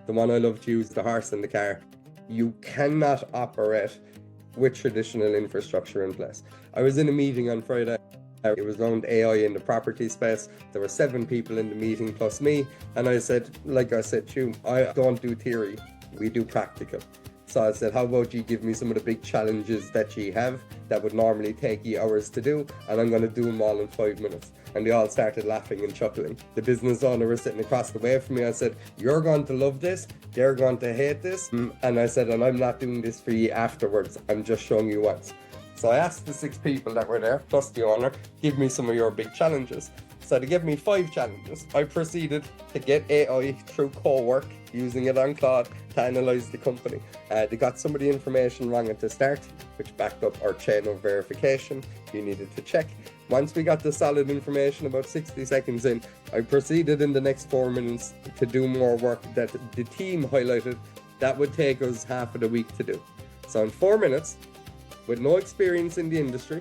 the one I love to use, the horse in the car. You cannot operate with traditional infrastructure in place. I was in a meeting on Friday. It was around AI in the property space. There were 7 people in the meeting plus me. And I said, like I said to you, I don't do theory, we do practical. So I said, how about you give me some of the big challenges that you have that would normally take you hours to do, and I'm going to do them all in 5 minutes. And they all started laughing and chuckling. The business owner was sitting across the way from me. I said, you're going to love this, they're going to hate this. And I said, and I'm not doing this for you afterwards, I'm just showing you once. So I asked the 6 people that were there, plus the owner, give me some of your big challenges. So they gave me 5 challenges. I proceeded to get AI through co-work, using it on Claude to analyse the company. They got some of the information wrong at the start, which backed up our chain of verification you needed to check. Once we got the solid information about 60 seconds in, I proceeded in the next 4 minutes to do more work that the team highlighted that would take us half of the week to do. So in 4 minutes, with no experience in the industry,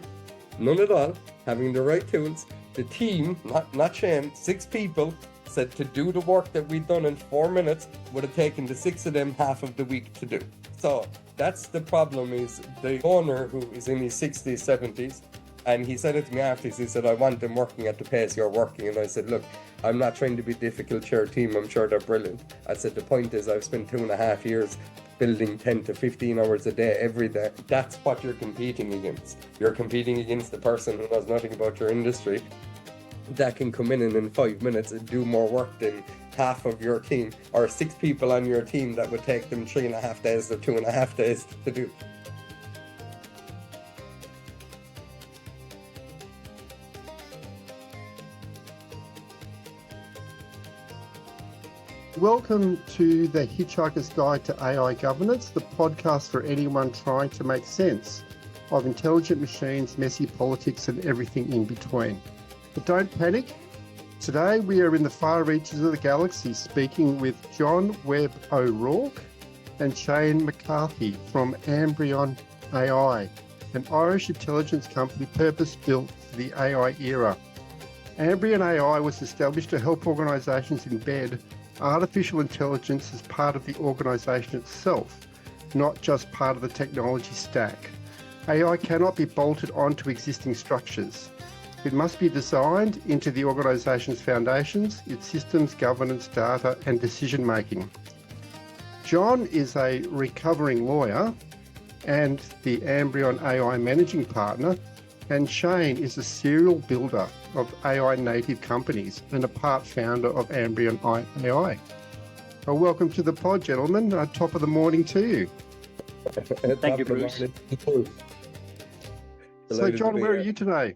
none at all, having the right tools, the team, not Shane, 6 people, said to do the work that we'd done in 4 minutes would have taken the 6 of them half of the week to do. So that's the problem, is the owner, who is in his 60s, 70s, and he said it to me afterwards, he said, I want them working at the pace you're working. And I said, look, I'm not trying to be difficult to your team, I'm sure they're brilliant. I said, the point is I've spent 2.5 years building 10 to 15 hours a day every day. That's what you're competing against. You're competing against the person who knows nothing about your industry, that can come in 5 minutes and do more work than half of your team, or 6 people on your team that would take them 3.5 days or 2.5 days to do. Welcome to the Hitchhiker's Guide to AI Governance, the podcast for anyone trying to make sense of intelligent machines, messy politics, and everything in between. But don't panic. Today we are in the far reaches of the galaxy, speaking with John Webb-O'Rourke and Shane McCarthy from Ambrion AI, an Irish intelligence company purpose-built for the AI era. Ambrion AI was established to help organisations embed artificial intelligence as part of the organisation itself, not just part of the technology stack. AI cannot be bolted onto existing structures. It must be designed into the organisation's foundations, its systems, governance, data and decision making. John is a recovering lawyer and the Ambrion AI managing partner, and Shane is a serial builder of AI native companies and a part founder of Ambrion AI. Well, welcome to the pod, gentlemen. Top of the morning to you. Thank you, Bruce. So, John, where are you today?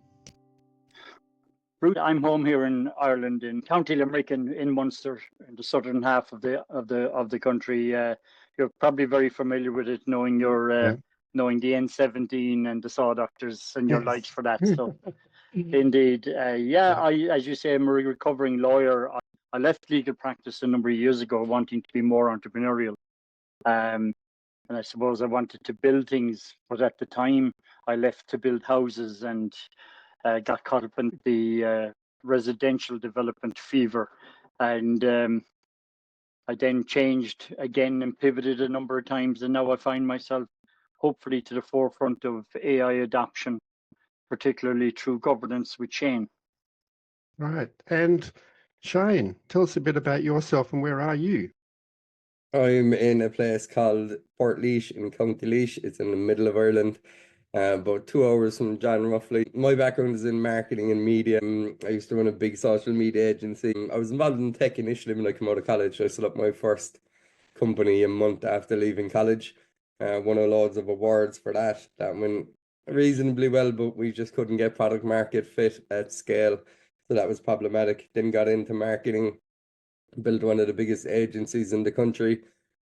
Bruce, I'm home here in Ireland, in County Limerick, in Munster, in the southern half of the country. You're probably very familiar with it, knowing your knowing the N17 and the Saw Doctors and your lights for that stuff. Indeed. As you say, I'm a recovering lawyer. I left legal practice a number of years ago, wanting to be more entrepreneurial. And I suppose I wanted to build things, but at the time I left to build houses and got caught up in the residential development fever. And I then changed again and pivoted a number of times. And now I find myself hopefully to the forefront of AI adoption, particularly through governance with Shane. Right. And Shane, tell us a bit about yourself and where are you? I'm in a place called Portlaoise in County Laois. It's in the middle of Ireland, about 2 hours from John, roughly. My background is in marketing and media. I used to run a big social media agency. I was involved in tech initially when I came out of college. I set up my first company a month after leaving college. Won loads of awards for that. That went reasonably well, but we just couldn't get product market fit at scale. So that was problematic. Then got into marketing, built one of the biggest agencies in the country.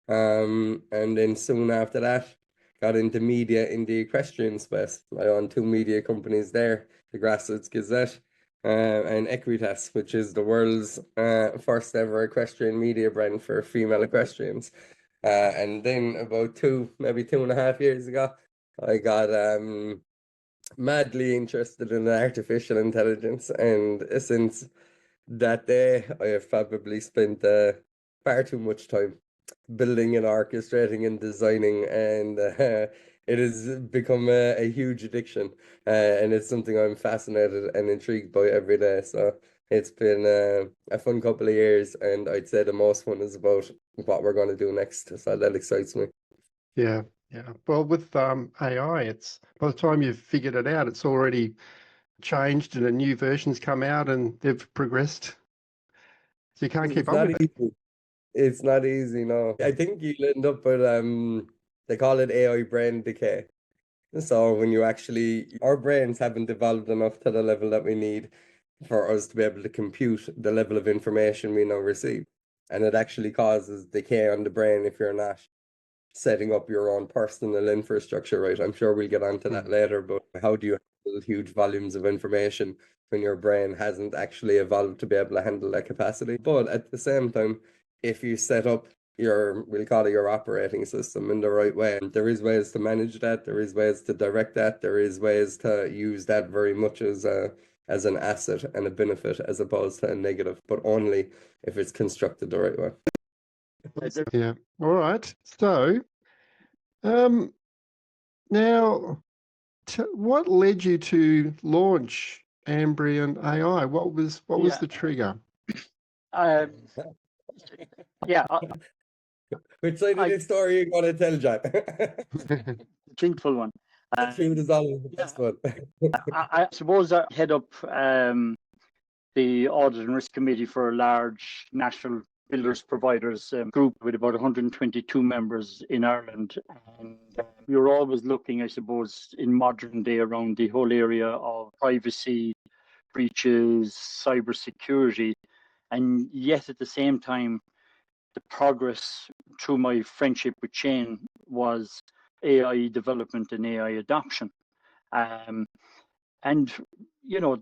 And then soon after that, got into media in the equestrian space. I own 2 media companies there, the Grassroots Gazette and Equitas, which is the world's first ever equestrian media brand for female equestrians. And then about maybe 2.5 years ago, I got madly interested in artificial intelligence, and since that day I have probably spent far too much time building and orchestrating and designing, and it has become a huge addiction, and it's something I'm fascinated and intrigued by every day. So it's been a fun couple of years, and I'd say the most fun is about what we're going to do next. So that excites me. Yeah, yeah. Well, with AI, it's by the time you've figured it out, it's already changed and a new version's come out and they've progressed. So you can't keep It's up not with it. easy. It's not easy, no. I think you'll end up with they call it AI brain decay. So when you actually, our brains haven't evolved enough to the level that we need for us to be able to compute the level of information we now receive. And it actually causes decay on the brain if you're not setting up your own personal infrastructure, right? I'm sure we'll get onto that later, but how do you handle huge volumes of information when your brain hasn't actually evolved to be able to handle that capacity? But at the same time, if you set up your, we'll call it your operating system in the right way, there is ways to manage that, there is ways to direct that, there is ways to use that very much as an asset and a benefit as opposed to a negative, but only if it's constructed the right way. Yeah. All right. So, now, what led you to launch Ambrion AI? What was Yeah. the trigger? Yeah, Which side of the story you going to tell, John? truthful one. Truth is always the best one. I suppose I head up the Audit and Risk Committee for a large national builders providers group with about 122 members in Ireland. And we were always looking, I suppose, in modern day around the whole area of privacy, breaches, cybersecurity. And yet at the same time, the progress through my friendship with Shane was AI development and AI adoption. And you know,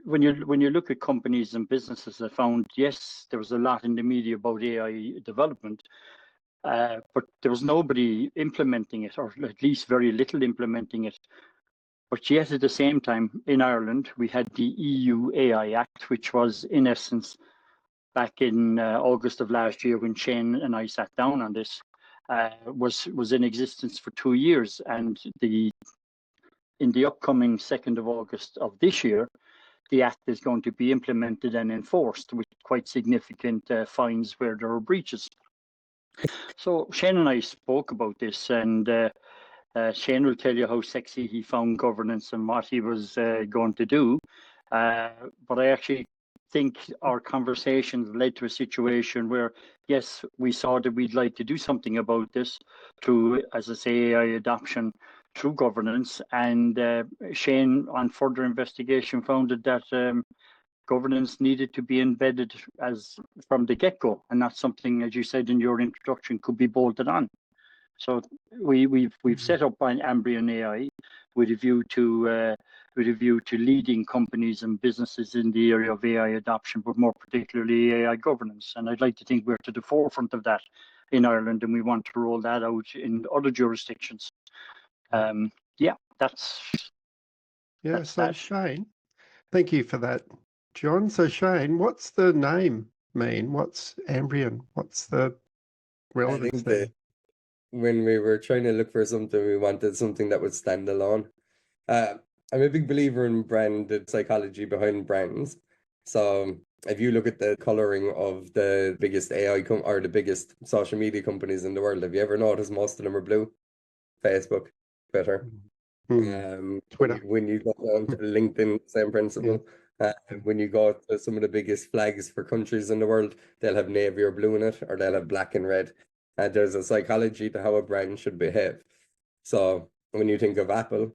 when you look at companies and businesses, I found yes, there was a lot in the media about AI development, but there was nobody implementing it, or at least very little implementing it. But yet, at the same time, in Ireland, we had the EU AI Act, which was in essence back in August of last year when Shane and I sat down on this, was in existence for 2 years, and in the upcoming 2nd of August of this year, the Act is going to be implemented and enforced with quite significant fines where there are breaches. So Shane and I spoke about this, and Shane will tell you how sexy he found governance and what he was going to do. But I actually think our conversations led to a situation where, yes, we saw that we'd like to do something about this through, as I say, AI adoption, through governance. And Shane, on further investigation, found that governance needed to be embedded as from the get-go, and not something, as you said in your introduction, could be bolted on. So we've set up an Ambrion AI with a view to leading companies and businesses in the area of AI adoption, but more particularly AI governance. And I'd like to think we're to the forefront of that in Ireland, and we want to roll that out in other jurisdictions. That's So that. Shane, thank you for that, John. So Shane, what's the name mean? What's Ambrion? What's the relevance think there? that when we were trying to look for something, we wanted something that would stand alone. I'm a big believer in branded psychology behind brands. So if you look at the coloring of the biggest AI or the biggest social media companies in the world, have you ever noticed most of them are blue? Facebook, Twitter. Twitter. When you go down to LinkedIn, same principle. When you go to some of the biggest flags for countries in the world, they'll have navy or blue in it, or they'll have black and red. There's a psychology to how a brand should behave. So when you think of Apple,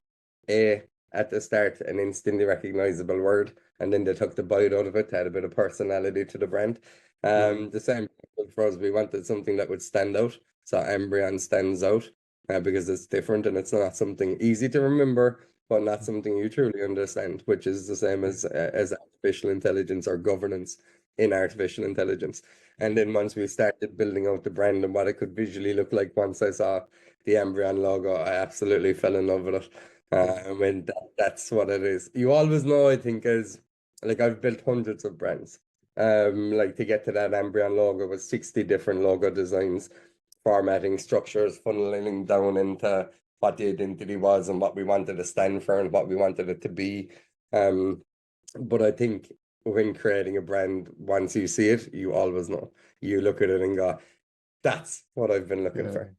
A at the start, an instantly recognizable word, and then they took the bite out of it to add a bit of personality to the brand. The same for us, we wanted something that would stand out. So Embryon stands out because it's different and it's not something easy to remember, but not something you truly understand, which is the same as artificial intelligence or governance in artificial intelligence. And then once we started building out the brand and what it could visually look like, once I saw the Ambrion logo, I absolutely fell in love with it. When that's what it is. You always know, I think, as like I've built hundreds of brands. Like to get to that Ambrion logo was 60 different logo designs. formatting structures, funneling down into what the identity was and what we wanted to stand for and what we wanted it to be. But I think when creating a brand, once you see it, you always know. You look at it and go, that's what I've been looking for.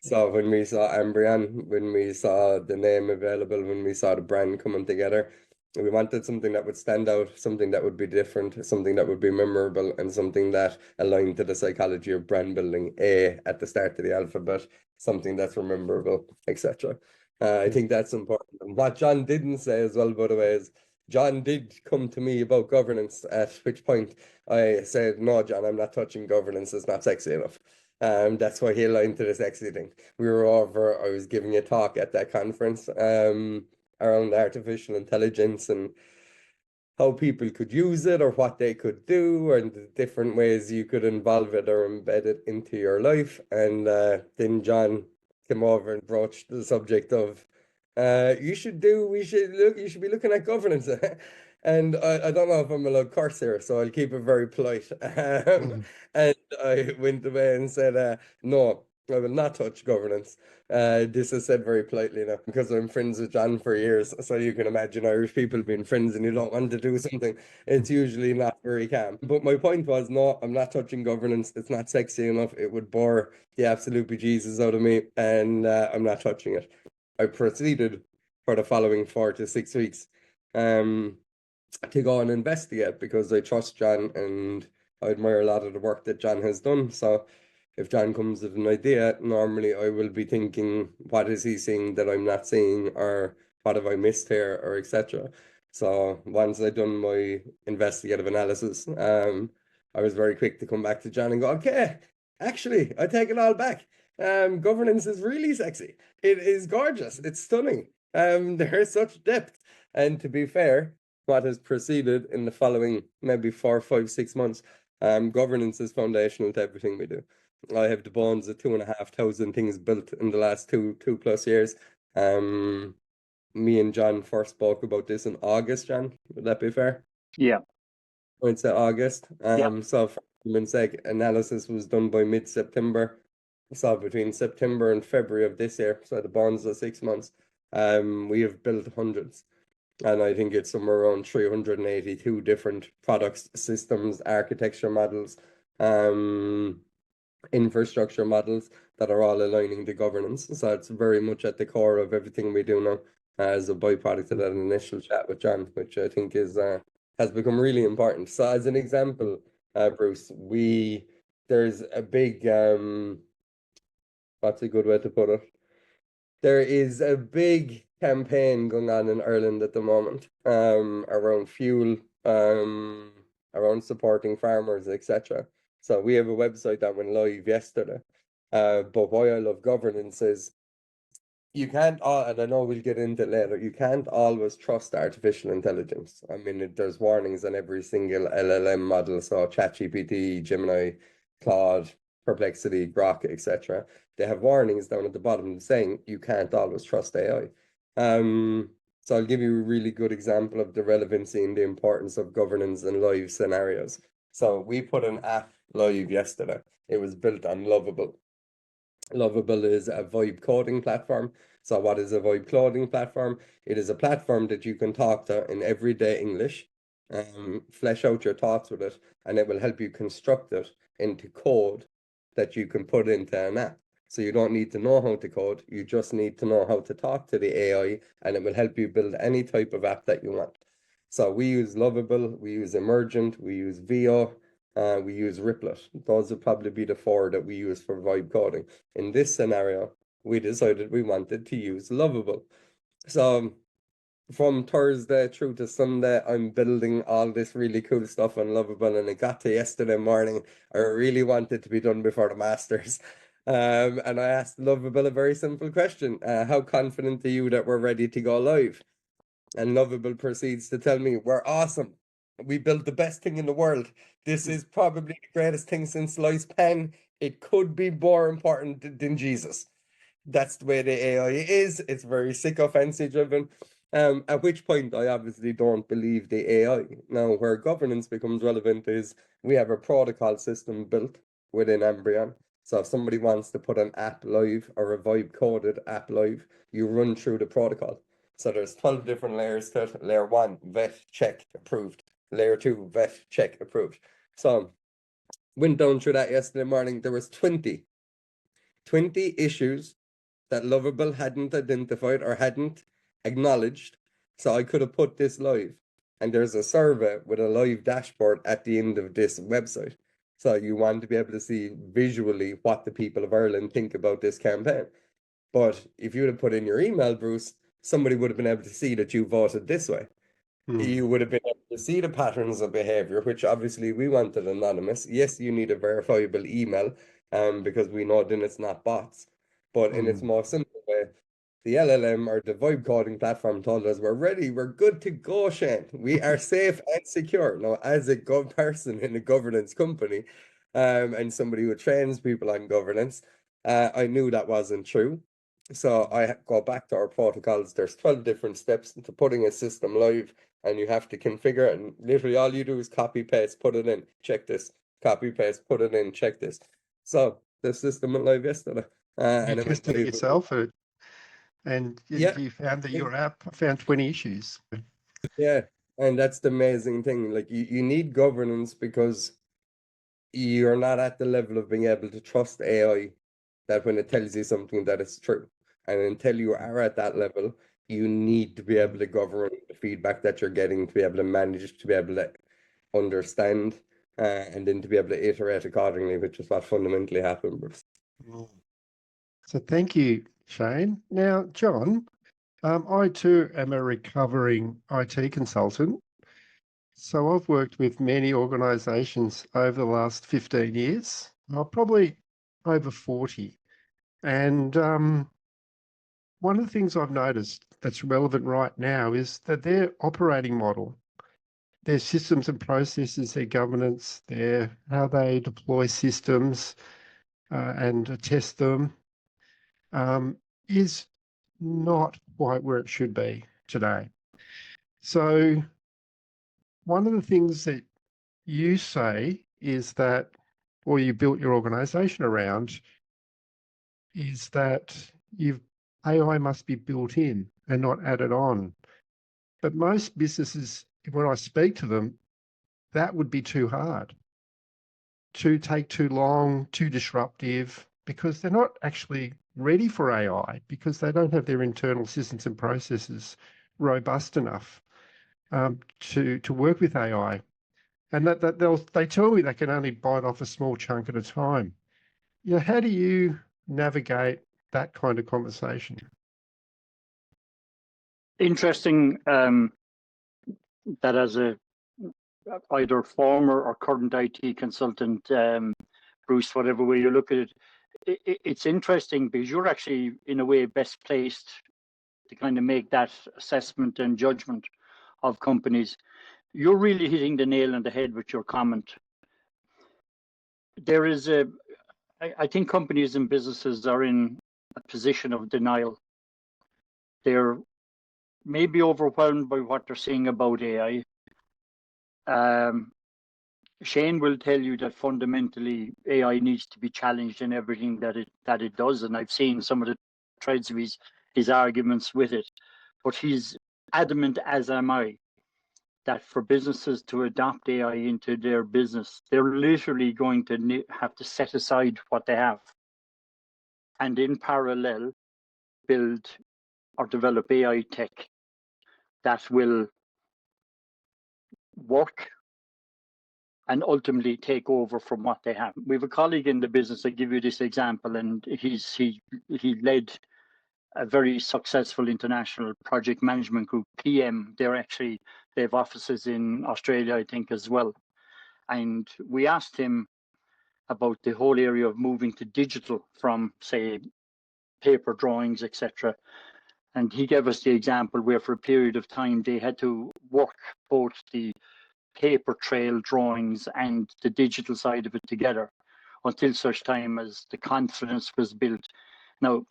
So when we saw Ambrion, when we saw the name available, when we saw the brand coming together, we wanted something that would stand out, something that would be different, something that would be memorable, and something that aligned to the psychology of brand building, A at the start of the alphabet, something that's rememberable, etc. I think that's important. And what John didn't say as well, by the way, is John did come to me about governance, at which point I said, no, John, I'm not touching governance. It's not sexy enough. That's why he aligned to the sexy thing. We were over, I was giving a talk at that conference around artificial intelligence and how people could use it or what they could do and the different ways you could involve it or embed it into your life. And then John came over and broached the subject of you should be looking at governance. And I don't know if I'm allowed curse here, so I'll keep it very polite. And I went away and said, no, I will not touch governance. This is said very politely now because I'm friends with John for years. So you can imagine Irish people being friends and you don't want to do something. It's usually not very calm. But my point was, no, I'm not touching governance. It's not sexy enough. It would bore the absolute bejesus out of me, and I'm not touching it. I proceeded for the following 4 to 6 weeks to go and investigate because I trust John and I admire a lot of the work that John has done. So if John comes with an idea, normally I will be thinking, what is he seeing that I'm not seeing, or what have I missed here, or etc. So once I'd done my investigative analysis, I was very quick to come back to John and go, okay, actually, I take it all back. Governance is really sexy. It is gorgeous. It's stunning. There's such depth. And to be fair, what has proceeded in the following maybe 4, 5, 6 months, governance is foundational to everything we do. I have the bones of 2,500 things built in the last two plus years. Me and John first spoke about this in August, John. Would that be fair? Yeah. I'd say August. So for argument's sake, analysis was done by mid-September. So between September and February of this year, so the bonds of 6 months, we have built hundreds. And I think it's somewhere around 382 different products, systems, architecture models, infrastructure models that are all aligning to governance. So it's very much at the core of everything we do now as a byproduct of that initial chat with John, which I think is has become really important. So as an example, Bruce, there's a big what's a good way to put it? There is a big campaign going on in Ireland at the moment around fuel, around supporting farmers, etc. So we have a website that went live yesterday. But why I love governance is you can't, and I know we'll get into it later, you can't always trust artificial intelligence. I mean, there's warnings on every single LLM model, so ChatGPT, Gemini, Claude, Perplexity, Grok, etc. They have warnings down at the bottom saying you can't always trust AI. So I'll give you a really good example of the relevancy and the importance of governance in live scenarios. So we put an app live yesterday. It was built on Lovable. Lovable is a vibe coding platform. So what is a vibe coding platform? It is a platform that you can talk to in everyday English, flesh out your thoughts with it, and it will help you construct it into code that you can put into an app. So you don't need to know how to code, you just need to know how to talk to the AI, and it will help you build any type of app that you want. So we use Lovable, we use Emergent, we use VO, we use Riplet. Those would probably be the 4 that we use for vibe coding. In this scenario, we decided we wanted to use Lovable. So from Thursday through to Sunday, I'm building all this really cool stuff on Lovable, and it got to yesterday morning. I really wanted to be done before the Masters. And I asked Lovable a very simple question. How confident are you that we're ready to go live? And Lovable proceeds to tell me, we're awesome. We built the best thing in the world. This is probably the greatest thing since sliced pen. It could be more important than Jesus. That's the way the AI is. It's very sycophancy driven. At which point I obviously don't believe the AI. Now, where governance becomes relevant is we have a protocol system built within Ambrion. So if somebody wants to put an app live or a vibe coded app live, you run through the protocol. So there's 12 different layers to it. Layer 1, vet, check, approved. Layer 2, vet, check, approved. So went down through that yesterday morning. There was 20 issues that Lovable hadn't identified or hadn't acknowledged. So I could have put this live. And there's a survey with a live dashboard at the end of this website. So you want to be able to see visually what the people of Ireland think about this campaign. But if you would have put in your email, Bruce, somebody would have been able to see that you voted this way. You would have been able to see the patterns of behavior, which obviously we wanted anonymous. Yes, you need a verifiable email, because we know then it's not bots. But in its more simple way, the LLM or the vibe coding platform told us we're ready, we're good to go, Shane. We are safe and secure. Now, as a person in a governance company, and somebody who trains people on governance, I knew that wasn't true. So I go back to our protocols. There's 12 different steps to putting a system live, and you have to configure it. And literally all you do is copy, paste, put it in, check this, copy, paste, put it in, check this. So the system went live yesterday. And it went tested it live. yourself, and Yeah. you found that your app found 20 issues. Yeah. And that's the amazing thing. Like you need governance because you're not at the level of being able to trust AI that when it tells you something that it's true. And until you are at that level, you need to be able to govern the feedback that you're getting, to be able to manage, to be able to understand, and then to be able to iterate accordingly, which is what fundamentally happened, Bruce. So thank you, Shane. Now, John, I too am a recovering IT consultant. So I've worked with many organisations over the last 15 years, probably over 40. And one of the things I've noticed that's relevant right now is that their operating model, their systems and processes, their governance, how they deploy systems and test them, is not quite where it should be today. So one of the things that you say is that, or you built your organisation around, is that AI must be built in and not added on. But most businesses, when I speak to them, that would be too hard, to take too long, too disruptive, because they're not actually ready for AI, because they don't have their internal systems and processes robust enough to work with AI. And they tell me they can only bite off a small chunk at a time. How do you navigate that kind of conversation? Interesting that as a either former or current IT consultant, Bruce, whatever way you look at it, it's interesting because you're actually in a way best placed to kind of make that assessment and judgment of companies. You're really hitting the nail on the head with your comment. There is I think companies and businesses are in a position of denial. They're maybe overwhelmed by what they're seeing about AI. Shane will tell you that fundamentally AI needs to be challenged in everything that it does, and I've seen some of the threads of his arguments with it. But he's adamant, as am I, that for businesses to adopt AI into their business, they're literally going to have to set aside what they have, and in parallel, build or develop AI tech that will work and ultimately take over from what they have. We have a colleague in the business. I give you this example, and he led a very successful international project management group, PM. They have offices in Australia, I think, as well. And we asked him about the whole area of moving to digital from, say, paper drawings, etc. And he gave us the example where for a period of time they had to work both the paper trail drawings and the digital side of it together until such time as the confidence was built. Now,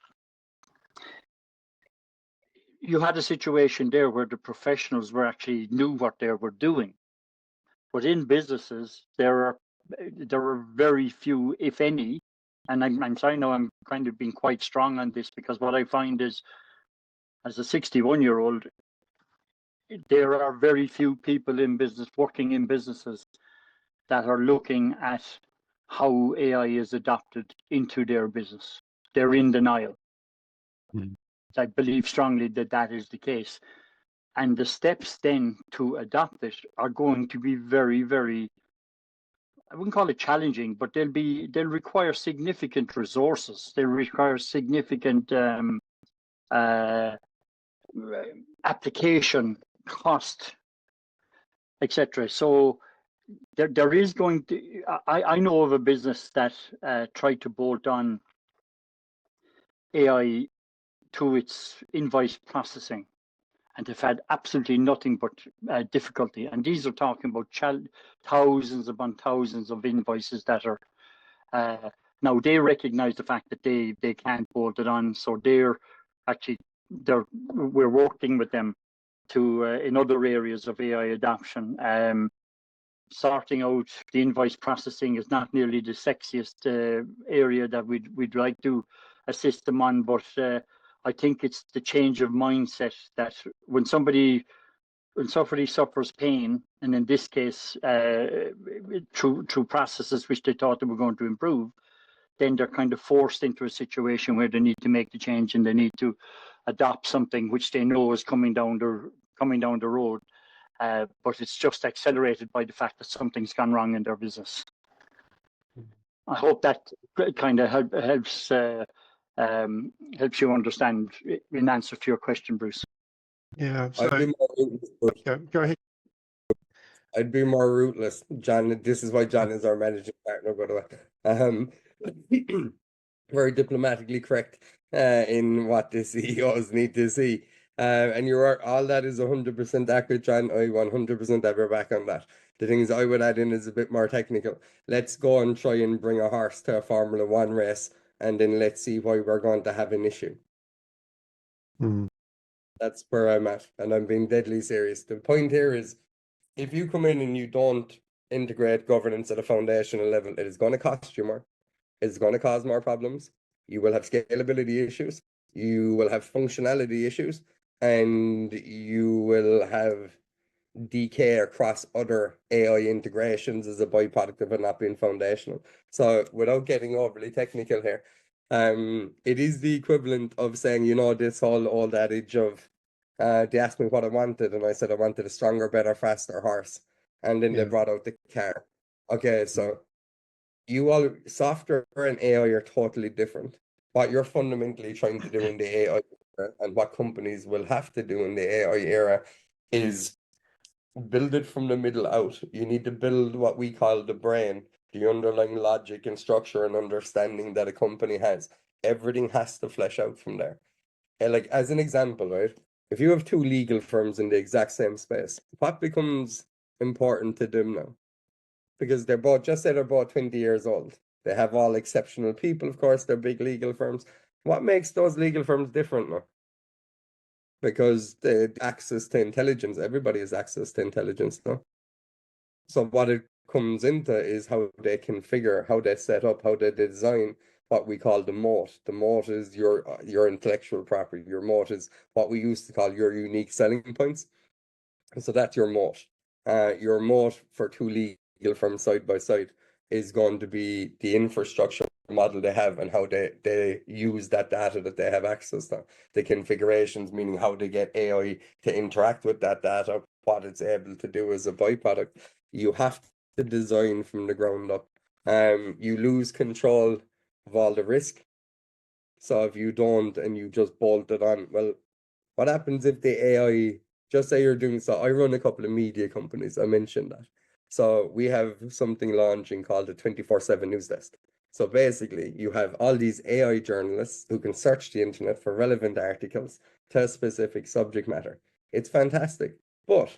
you had a situation there where the professionals actually knew what they were doing. But in businesses, there are very few, if any, and I'm sorry now, I'm kind of being quite strong on this, because what I find is, as a 61-year-old, there are very few people in business, working in businesses, that are looking at how AI is adopted into their business. They're in denial. I believe strongly that that is the case. And the steps then to adopt it are going to be very, very, I wouldn't call it challenging, but they'll require significant resources. They require significant application cost, etc. So there is going to, I know of a business that tried to bolt on AI to its invoice processing, and they've had absolutely nothing but difficulty. And these are talking about thousands upon thousands of invoices that are now, they recognize the fact that they can't bolt it on, so we're working with them to in other areas of AI adoption. Sorting out the invoice processing is not nearly the sexiest area that we'd like to assist them on, but I think it's the change of mindset that when somebody suffers pain, and in this case through processes which they thought they were going to improve, then they're kind of forced into a situation where they need to make the change, and they need to adopt something which they know is coming down the road. But it's just accelerated by the fact that something's gone wrong in their business. I hope that kind of helps you understand in answer to your question, Bruce. Yeah. So go ahead. I'd be more rootless, John. This is why John is our managing partner, by the way. Very diplomatically correct in what the CEOs need to see. And you're all that is 100% accurate, John. I 100% have your back on that. The things I would add in is a bit more technical. Let's go and try and bring a horse to a Formula One race, and then let's see why we're going to have an issue. That's where I'm at, and I'm being deadly serious. The point here is, if you come in and you don't integrate governance at a foundational level, it is going to cost you more. It's going to cause more problems. You will have scalability issues. You will have functionality issues, and you will have decay across other AI integrations as a byproduct of it not being foundational. So without getting overly technical here, it is the equivalent of saying, this whole old adage of, they asked me what I wanted, and I said I wanted a stronger, better, faster horse. And then they brought out the car. Okay, so software and AI are totally different. What you're fundamentally trying to do in the AI era, and what companies will have to do in the AI era, is build it from the middle out. You need to build what we call the brain, the underlying logic and structure and understanding that a company has. Everything has to flesh out from there. And like, as an example, right? If you have two legal firms in the exact same space, what becomes important to them now? Because they're both 20 years old. They have all exceptional people, of course, they're big legal firms. What makes those legal firms different now? Because the access to intelligence, everybody has access to intelligence now. So what it comes into is how they configure, how they set up, how they design what we call the moat. The moat is your intellectual property. Your moat is what we used to call your unique selling points. So that's your moat. Your moat for two legal firms side by side is going to be the infrastructure model they have and how they use that data that they have access to. The configurations, meaning how they get AI to interact with that data, what it's able to do as a byproduct. You have to design from the ground up. You lose control of all the risk. So if you don't and you just bolt it on, well, what happens if the AI, just say you're doing, so I run a couple of media companies, I mentioned that. So we have something launching called the 24/7 News Desk. So basically, you have all these AI journalists who can search the internet for relevant articles to a specific subject matter. It's fantastic. But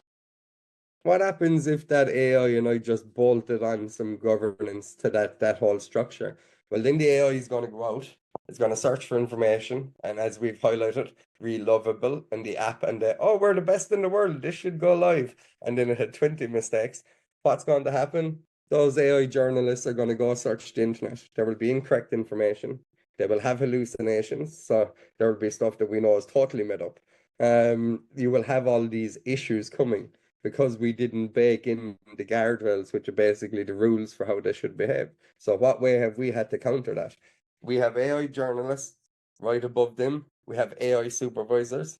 what happens if that AI and I just bolted on some governance to that whole structure? Well, then the AI is going to go out, it's going to search for information, and as we've highlighted, real lovable, and the app, and we're the best in the world, this should go live. And then it had 20 mistakes. What's going to happen? those AI journalists are going to go search the internet. There will be incorrect information. They will have hallucinations. So there will be stuff that we know is totally made up. You will have all these issues coming because we didn't bake in the guardrails, which are basically the rules for how they should behave. So what way have we had to counter that? We have AI journalists right above them. We have AI supervisors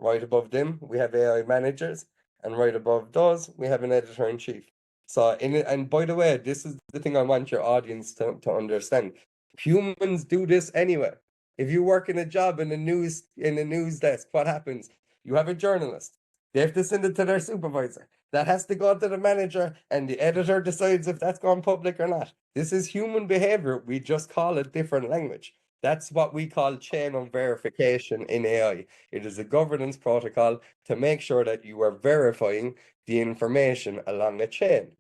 right above them. We have AI managers, and right above those, we have an editor-in-chief. So, and by the way, this is the thing I want your audience to understand. Humans do this anyway. If you work in a job in a news desk, what happens? You have a journalist. They have to send it to their supervisor. That has to go to the manager, and the editor decides if that's gone public or not. This is human behavior. We just call it different language. That's what we call chain of verification in AI. It is a governance protocol to make sure that you are verifying the information along a chain.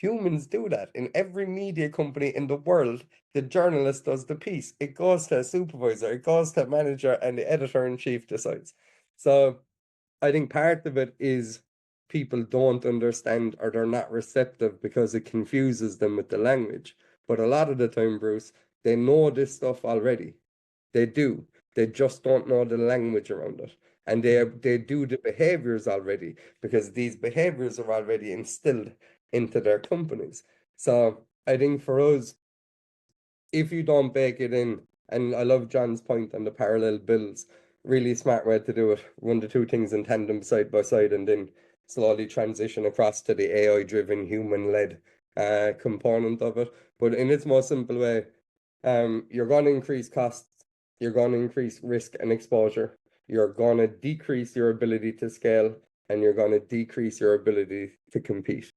Humans do that. In every media company in the world, the journalist does the piece. It goes to a supervisor, it goes to a manager, and the editor-in-chief decides. So I think part of it is people don't understand or they're not receptive because it confuses them with the language. But a lot of the time, Bruce, they know this stuff already. They do. They just don't know the language around it. And they do the behaviors already because these behaviors are already instilled into their companies. So I think for us, if you don't bake it in, and I love John's point on the parallel bills, really smart way to do it. Run the two things in tandem side by side and then slowly transition across to the AI-driven, human-led component of it. But in its most simple way, you're going to increase costs, you're going to increase risk and exposure, you're going to decrease your ability to scale, and you're going to decrease your ability to compete.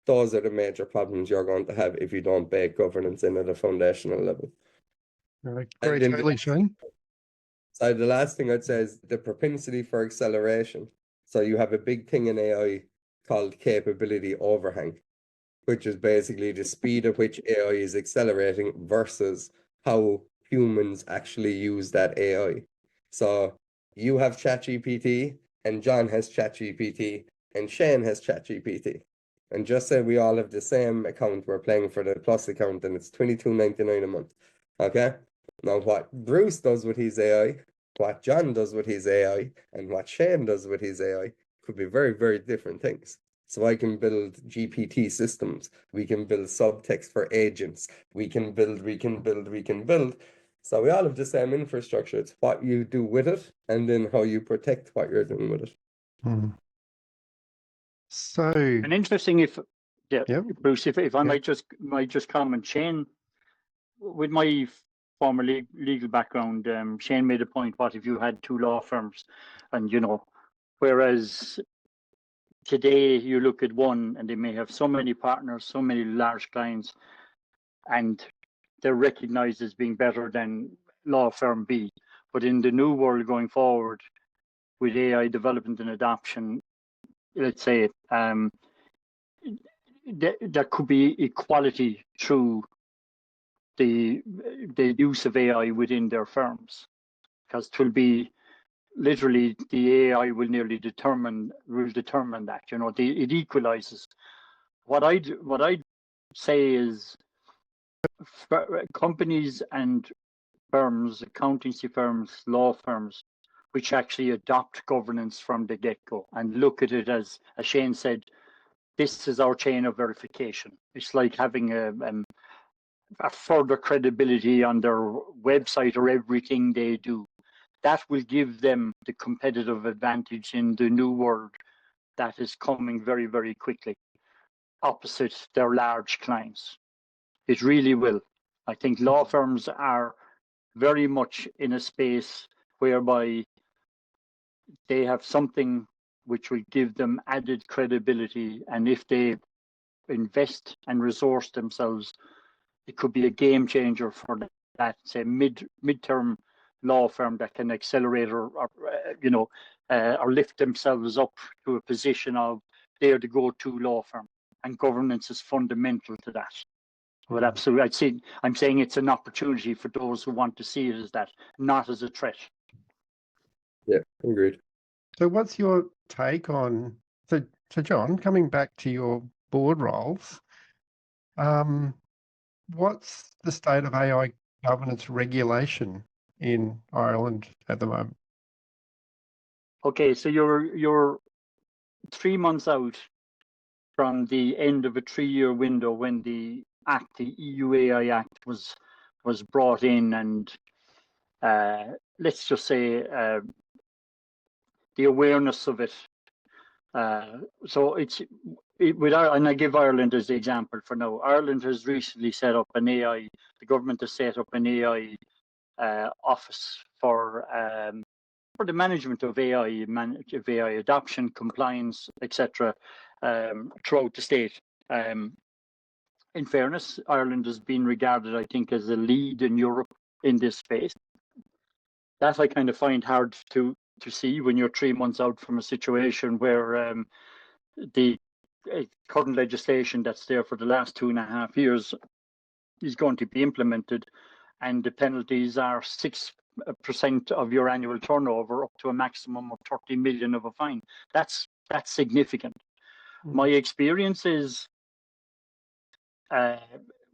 Those are the major problems you're going to have if you don't bake governance in at a foundational level. Great, totally, Shane. So the last thing I'd say is the propensity for acceleration. So you have a big thing in AI called capability overhang, which is basically the speed at which AI is accelerating versus how humans actually use that AI. So you have ChatGPT, and John has ChatGPT, and Shane has ChatGPT. And just say we all have the same account, we're playing for the Plus account, and it's $22.99 a month. Okay? Now, what Bruce does with his AI, what John does with his AI, and what Shane does with his AI could be very, very different things. So I can build GPT systems. We can build subtext for agents. We can build. So we all have the same infrastructure. It's what you do with it and then how you protect what you're doing with it. So, And interesting Yep. Bruce, if I Yeah. might just comment, Shane, with my former legal background, Shane made a point, what if you had two law firms? And, whereas today you look at one and they may have so many partners, so many large clients, and they're recognized as being better than law firm B. But in the new world going forward, with AI development and adoption, let's say, there could be equality through the use of AI within their firms, because it will be literally the AI will determine that. It equalizes. What I'd say is companies and firms, accountancy firms, law firms, which actually adopt governance from the get-go and look at it as Shane said, this is our chain of verification. It's like having a further credibility on their website or everything they do. That will give them the competitive advantage in the new world that is coming very, very quickly, opposite their large clients. It really will. I think law firms are very much in a space whereby they have something which will give them added credibility, and if they invest and resource themselves, it could be a game changer for that, say, midterm law firm that can accelerate or lift themselves up to a position of they're the go-to law firm, and governance is fundamental to that. But absolutely, I'm saying it's an opportunity for those who want to see it as that, not as a threat. Yeah, agreed. So what's your take on, so John, coming back to your board roles, What's the state of AI governance regulation in Ireland at the moment? Okay, so you're 3 months out from the end of a 3-year window when the EU AI Act was brought in, and let's just say the awareness of it. So and I give Ireland as the example for now. Ireland has recently set up an AI. The government has set up an AI office for the management of AI, adoption, compliance, etc., throughout the state. In fairness, Ireland has been regarded, I think, as a lead in Europe in this space. That I kind of find hard to see when you're 3 months out from a situation where the current legislation that's there for the last 2.5 years is going to be implemented, and the penalties are 6% of your annual turnover, up to a maximum of 30 million of a fine. That's significant. My experience is,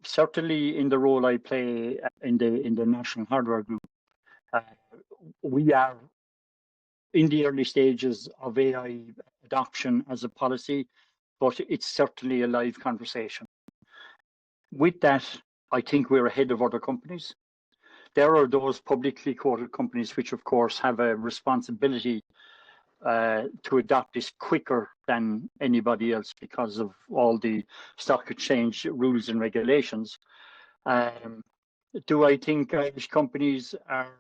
certainly in the role I play in the National Hardware Group, we are in the early stages of AI adoption as a policy, but it's certainly a live conversation. With that, I think we're ahead of other companies. There are those publicly quoted companies which, of course, have a responsibility to adopt this quicker than anybody else because of all the stock exchange rules and regulations. Do I think Irish companies are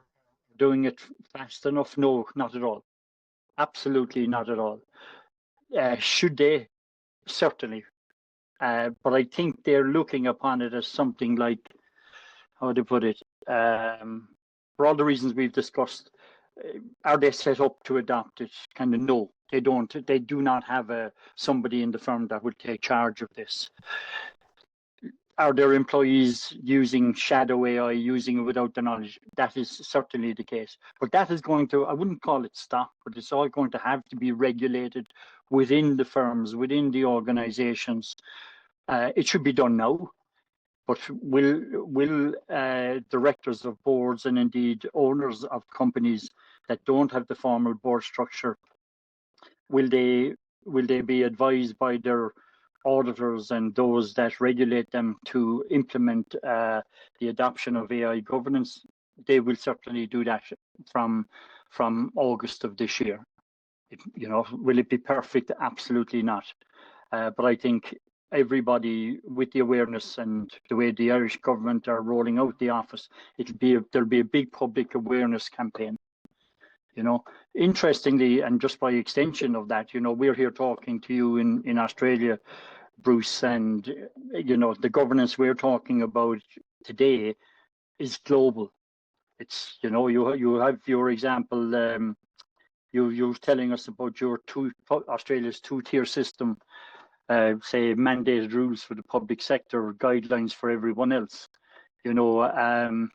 doing it fast enough? No, not at all. Absolutely not at all. Should they? Certainly. But I think they're looking upon it as something like, how to put it, for all the reasons we've discussed, are they set up to adopt it? Kind of no, they don't. They do not have somebody in the firm that would take charge of this. Are their employees using shadow AI, using it without the knowledge? That is certainly the case. But that is going to, I wouldn't call it stop, but it's all going to have to be regulated within the firms, within the organizations. It should be done now. But will directors of boards and indeed owners of companies that don't have the formal board structure, will they be advised by their auditors and those that regulate them to implement the adoption of AI governance? They will certainly do that from August of this year. Will it be perfect? Absolutely not. But I think everybody, with the awareness and the way the Irish government are rolling out the office, there'll be a big public awareness campaign. Interestingly, and just by extension of that, we're here talking to you in Australia, Bruce, and the governance we're talking about today is global. It's you have your example. You're telling us about your Australia's 2-tier system. Say mandated rules for the public sector, guidelines for everyone else. To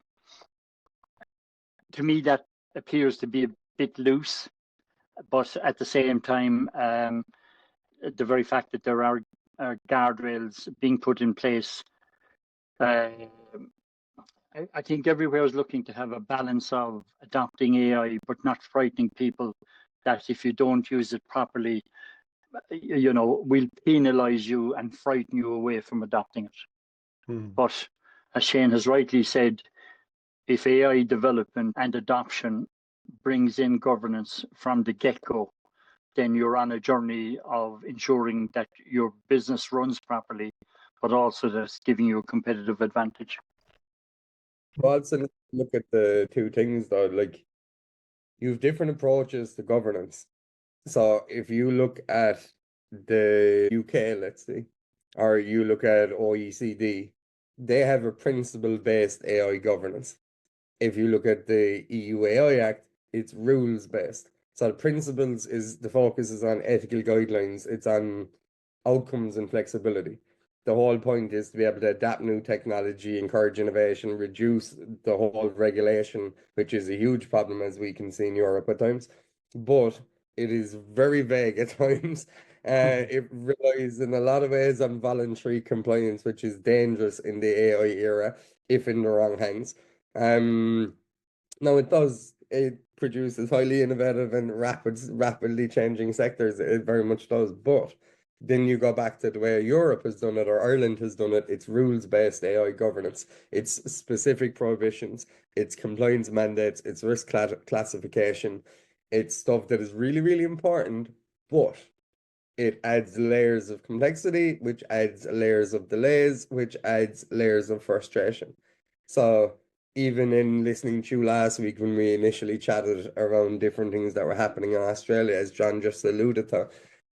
me that appears to be a bit loose, but at the same time, the very fact that there are guardrails being put in place, I think everywhere is looking to have a balance of adopting AI, but not frightening people that if you don't use it properly, we'll penalize you and frighten you away from adopting it. But as Shane has rightly said, if AI development and adoption brings in governance from the get-go, then you're on a journey of ensuring that your business runs properly, but also that's giving you a competitive advantage. Well, also look at the two things though, like you have different approaches to governance. So if you look at the UK, let's say, or you look at OECD, they have a principle-based AI governance. If you look at the EU AI Act, it's rules-based. So the principles the focus is on ethical guidelines, it's on outcomes and flexibility. The whole point is to be able to adapt new technology, encourage innovation, reduce the whole regulation, which is a huge problem as we can see in Europe at times. But it is very vague at times. It relies in a lot of ways on voluntary compliance, which is dangerous in the AI era if in the wrong hands. No, it does. It produces highly innovative and rapidly changing sectors. It very much does. But then you go back to the way Europe has done it or Ireland has done it. It's rules-based AI governance. It's specific prohibitions. It's compliance mandates. It's risk classification. It's stuff that is really, really important, but it adds layers of complexity, which adds layers of delays, which adds layers of frustration. So even in listening to you last week when we initially chatted around different things that were happening in Australia, as John just alluded to,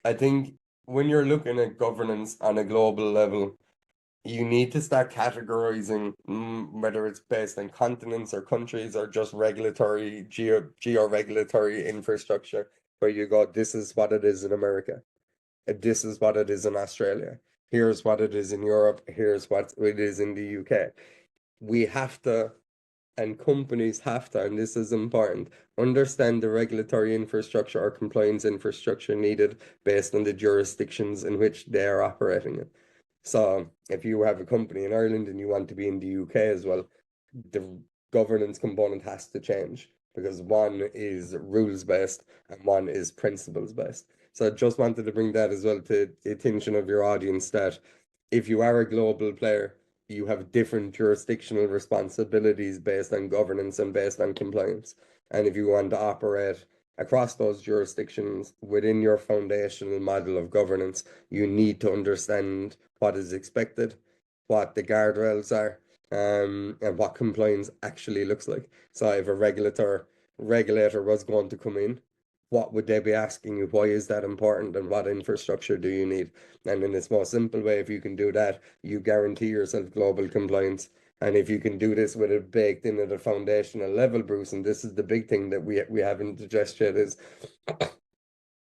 I think when you're looking at governance on a global level, you need to start categorizing whether it's based on continents or countries or just regulatory, geo-regulatory infrastructure, where you go, this is what it is in America. This is what it is in Australia. Here's what it is in Europe. Here's what it is in the UK. We have to, and companies have to, and this is important, understand the regulatory infrastructure or compliance infrastructure needed based on the jurisdictions in which they are operating in. So if you have a company in Ireland and you want to be in the UK as well, the governance component has to change because one is rules based and one is principles based. So I just wanted to bring that as well to the attention of your audience that if you are a global player, you have different jurisdictional responsibilities based on governance and based on compliance. And if you want to operate across those jurisdictions within your foundational model of governance, you need to understand what is expected, what the guardrails are, and what compliance actually looks like. So if a regulator was going to come in, what would they be asking you? Why is that important? And what infrastructure do you need? And in its most simple way, if you can do that, you guarantee yourself global compliance. And if you can do this with it baked in at a foundational level, Bruce, and this is the big thing that we haven't addressed yet, is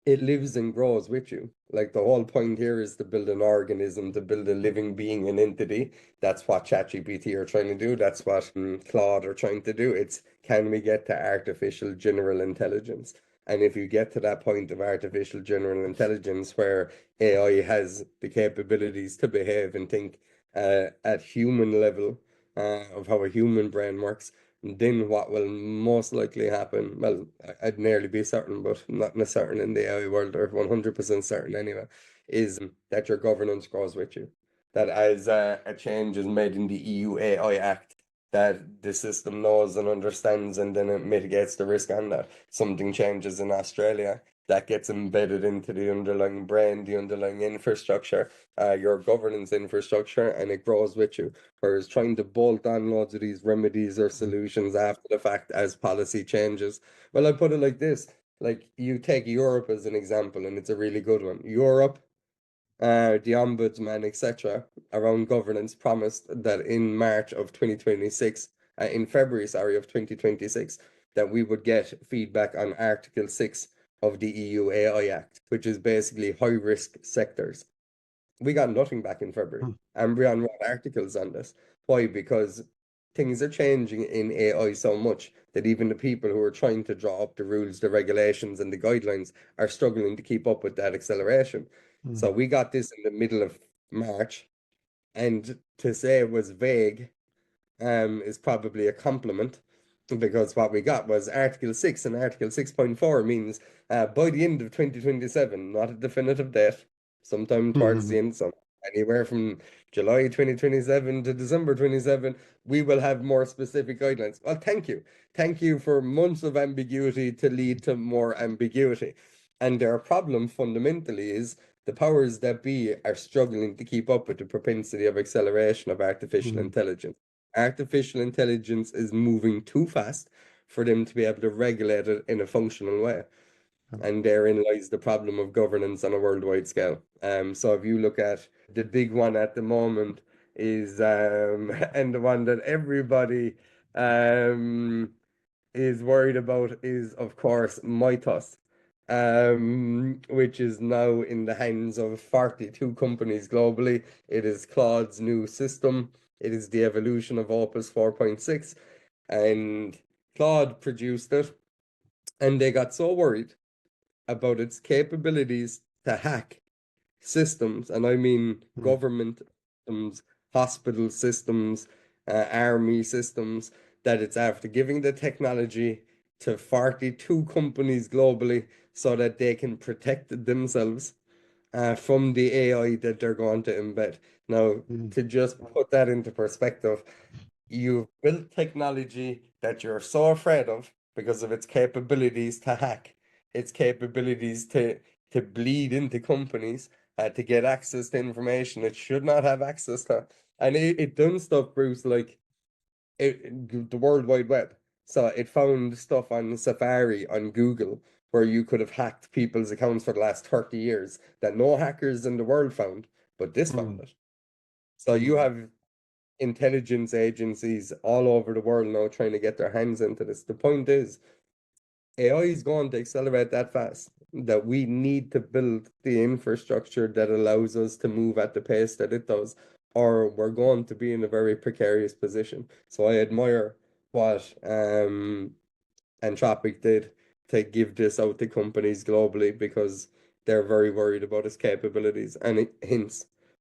it lives and grows with you. Like the whole point here is to build an organism, to build a living being, an entity. That's what ChatGPT are trying to do. That's what Claude are trying to do. It's can we get to artificial general intelligence? And if you get to that point of artificial general intelligence where AI has the capabilities to behave and think at human level of how a human brain works, then what will most likely happen, well, I'd nearly be certain, but not certain in the AI world, or 100% certain anyway, is that your governance grows with you. That as a change is made in the EU AI Act, that the system knows and understands and then it mitigates the risk on that. Something changes in Australia, that gets embedded into the underlying brain, the underlying infrastructure, your governance infrastructure, and it grows with you. Whereas trying to bolt on loads of these remedies or solutions after the fact as policy changes. Well, I put it like this, like you take Europe as an example, and it's a really good one. Europe, the ombudsman, etc., around governance promised that in March of 2026, in February, sorry, of 2026, that we would get feedback on Article 6 of the EU AI Act, which is basically high risk sectors. We got nothing back in February. Ambrion wrote articles on this. Why? Because things are changing in AI so much that even the people who are trying to draw up the rules, the regulations, and the guidelines are struggling to keep up with that acceleration. So we got this in the middle of March, and to say it was vague is probably a compliment because what we got was Article 6, and Article 6.4 means by the end of 2027, not a definitive date, sometime towards the end, anywhere from July 2027 to December 27, we will have more specific guidelines. Well, thank you. Thank you for months of ambiguity to lead to more ambiguity. And their problem fundamentally is the powers that be are struggling to keep up with the propensity of acceleration of artificial intelligence. Artificial intelligence is moving too fast for them to be able to regulate it in a functional way. And therein lies the problem of governance on a worldwide scale. So if you look at the big one at the moment is and the one that everybody is worried about is of course Mythos, which is now in the hands of 42 companies globally. It is Claude's new system. It is the evolution of Opus 4.6, and Claude produced it, and they got so worried about its capabilities to hack systems, and I mean government systems, hospital systems, army systems, that it's after giving the technology to 42 companies globally so that they can protect themselves from the AI that they're going to embed. Now, to just put that into perspective, you've built technology that you're so afraid of because of its capabilities to hack, its capabilities to bleed into companies, to get access to information it should not have access to. And it done stuff, Bruce, like the World Wide Web. So it found stuff on Safari, on Google, where you could have hacked people's accounts for the last 30 years that no hackers in the world found, but this found it. So you have intelligence agencies all over the world now trying to get their hands into this. The point is, AI is going to accelerate that fast that we need to build the infrastructure that allows us to move at the pace that it does, or we're going to be in a very precarious position. So I admire what Anthropic did to give this out to companies globally, because they're very worried about its capabilities. And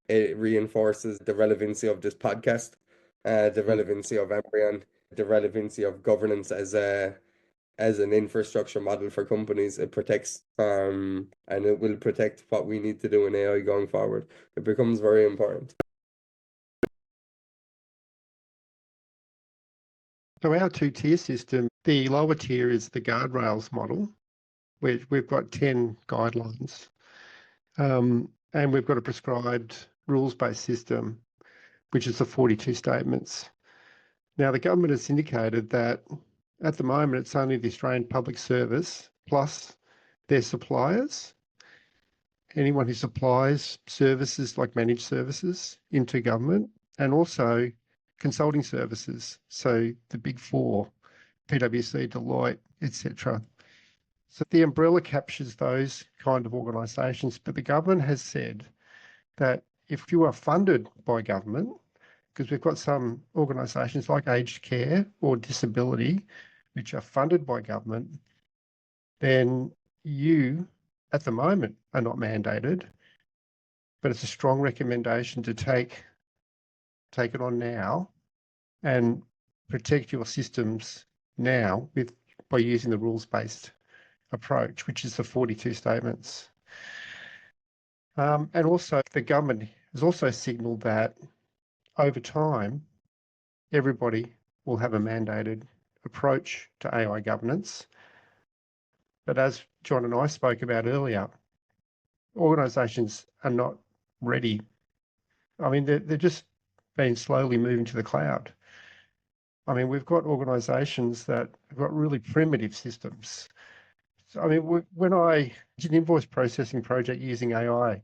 it reinforces the relevancy of this podcast, the relevancy of Ambrion, the relevancy of governance as an infrastructure model for companies. It protects and it will protect what we need to do in AI going forward. It becomes very important. So our two-tier system, the lower tier is the guardrails model, where we've got 10 guidelines, and we've got a prescribed rules-based system, which is the 42 statements. Now, the government has indicated that at the moment it's only the Australian Public Service plus their suppliers, anyone who supplies services like managed services into government, and also consulting services, so the big four, PwC, Deloitte, etc. So the umbrella captures those kind of organisations, but the government has said that if you are funded by government, because we've got some organisations like aged care or disability, which are funded by government, then you, at the moment, are not mandated, but it's a strong recommendation to take it on now and protect your systems now by using the rules-based approach, which is the 42 statements. And also the government has also signalled that over time, everybody will have a mandated approach to AI governance. But as John and I spoke about earlier, organisations are not ready. I mean, they're just been slowly moving to the cloud. I mean, we've got organisations that have got really primitive systems. So, I mean, when I did an invoice processing project using AI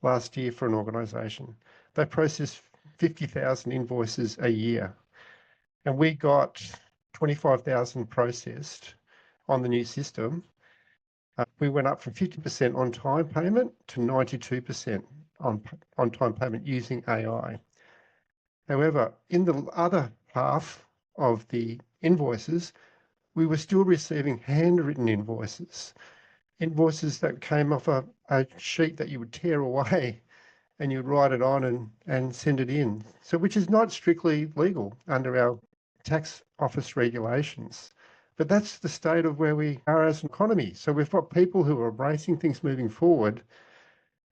last year for an organisation, they processed 50,000 invoices a year, and we got 25,000 processed on the new system. We went up from 50% on-time payment to 92% on-time payment using AI. However, in the other half of the invoices, we were still receiving handwritten invoices that came off a sheet that you would tear away and you'd write it on and send it in. So, which is not strictly legal under our tax office regulations. But that's the state of where we are as an economy. So we've got people who are embracing things moving forward.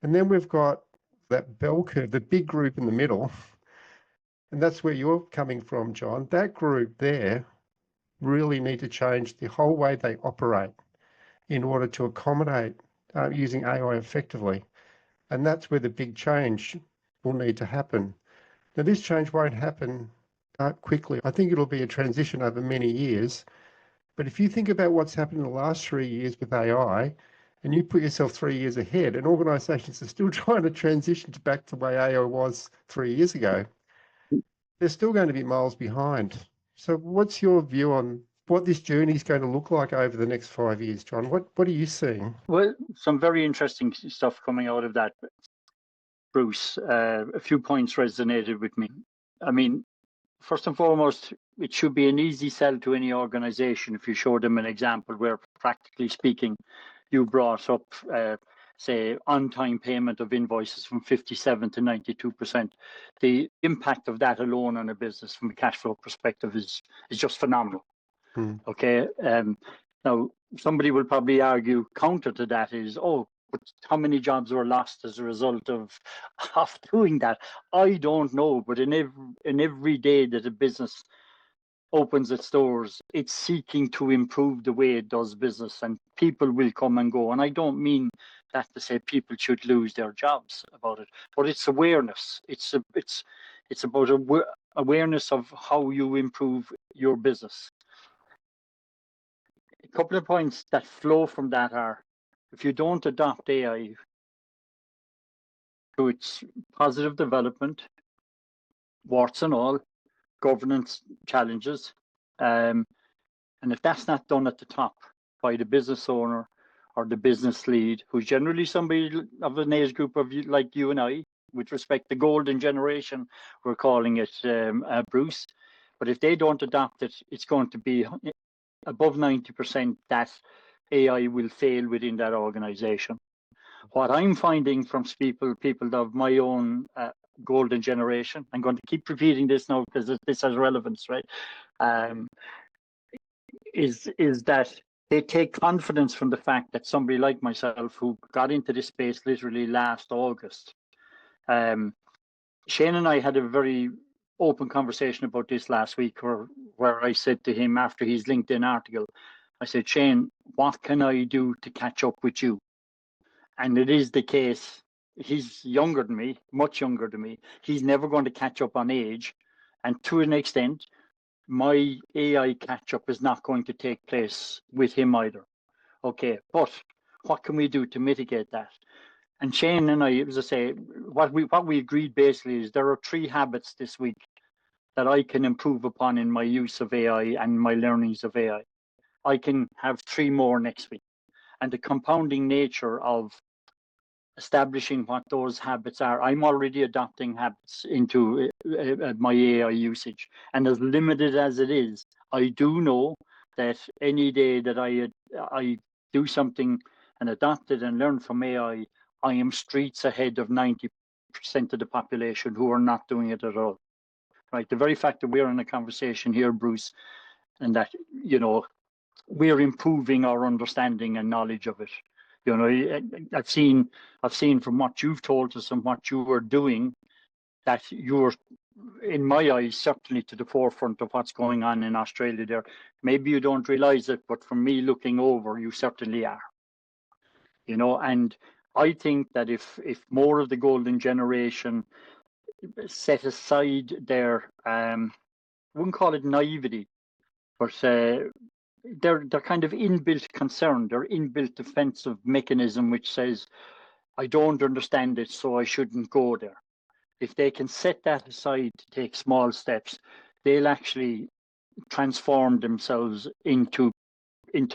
And then we've got that bell curve, the big group in the middle. And that's where you're coming from, John. That group there really need to change the whole way they operate in order to accommodate using AI effectively. And that's where the big change will need to happen. Now, this change won't happen quickly. I think it'll be a transition over many years. But if you think about what's happened in the last 3 years with AI, and you put yourself 3 years ahead, and organisations are still trying to transition back to the way AI was 3 years ago, they're still going to be miles behind. So what's your view on what this journey is going to look like over the next 5 years, John? What are you seeing? Well, some very interesting stuff coming out of that, Bruce. A few points resonated with me. I mean, first and foremost, it should be an easy sell to any organization if you show them an example where, practically speaking, you brought up say, on-time payment of invoices from 57 to 92%. The impact of that alone on a business from a cash flow perspective is just phenomenal. Okay. Now, somebody will probably argue counter to that is, oh, but how many jobs were lost as a result of doing that? I don't know, but in every day that a business opens its doors, it's seeking to improve the way it does business, and people will come and go. And I don't mean that to say people should lose their jobs about it, but it's awareness. It's about awareness of how you improve your business. A couple of points that flow from that are, if you don't adopt AI to its positive development, warts and all, governance challenges, and if that's not done at the top by the business owner or the business lead, who's generally somebody of an age group of like you and I, with respect to golden generation, we're calling it, Bruce. But if they don't adopt it, it's going to be above 90% that AI will fail within that organization. What I'm finding from people of my own golden generation, I'm going to keep repeating this now because this has relevance, right? Is that they take confidence from the fact that somebody like myself, who got into this space literally last August, Shane and I had a very open conversation about this last week, where I said to him after his LinkedIn article, I said, Shane, what can I do to catch up with you? And it is the case, he's younger than me, much younger than me. He's never going to catch up on age. And to an extent, my AI catch up is not going to take place with him either. Okay, but what can we do to mitigate that? And Shane and I, as I say, what we agreed basically is there are 3 habits this week that I can improve upon in my use of AI and my learnings of AI. I can have 3 more next week. And the compounding nature of establishing what those habits are, I'm already adopting habits into my AI usage. And as limited as it is, I do know that any day that I do something and adopt it and learn from AI, I am streets ahead of 90% of the population who are not doing it at all. Right? The very fact that we're in a conversation here, Bruce, and that, you know, we're improving our understanding and knowledge of it. You know, I've seen from what you've told us and what you are doing, that you're, in my eyes, certainly to the forefront of what's going on in Australia there. Maybe you don't realize it, but from me looking over, you certainly are. You know, and I think that if more of the golden generation set aside their, I wouldn't call it naivety, but their kind of inbuilt concern, their inbuilt defensive mechanism, which says, I don't understand it, so I shouldn't go there. If they can set that aside to take small steps, they'll actually transform themselves into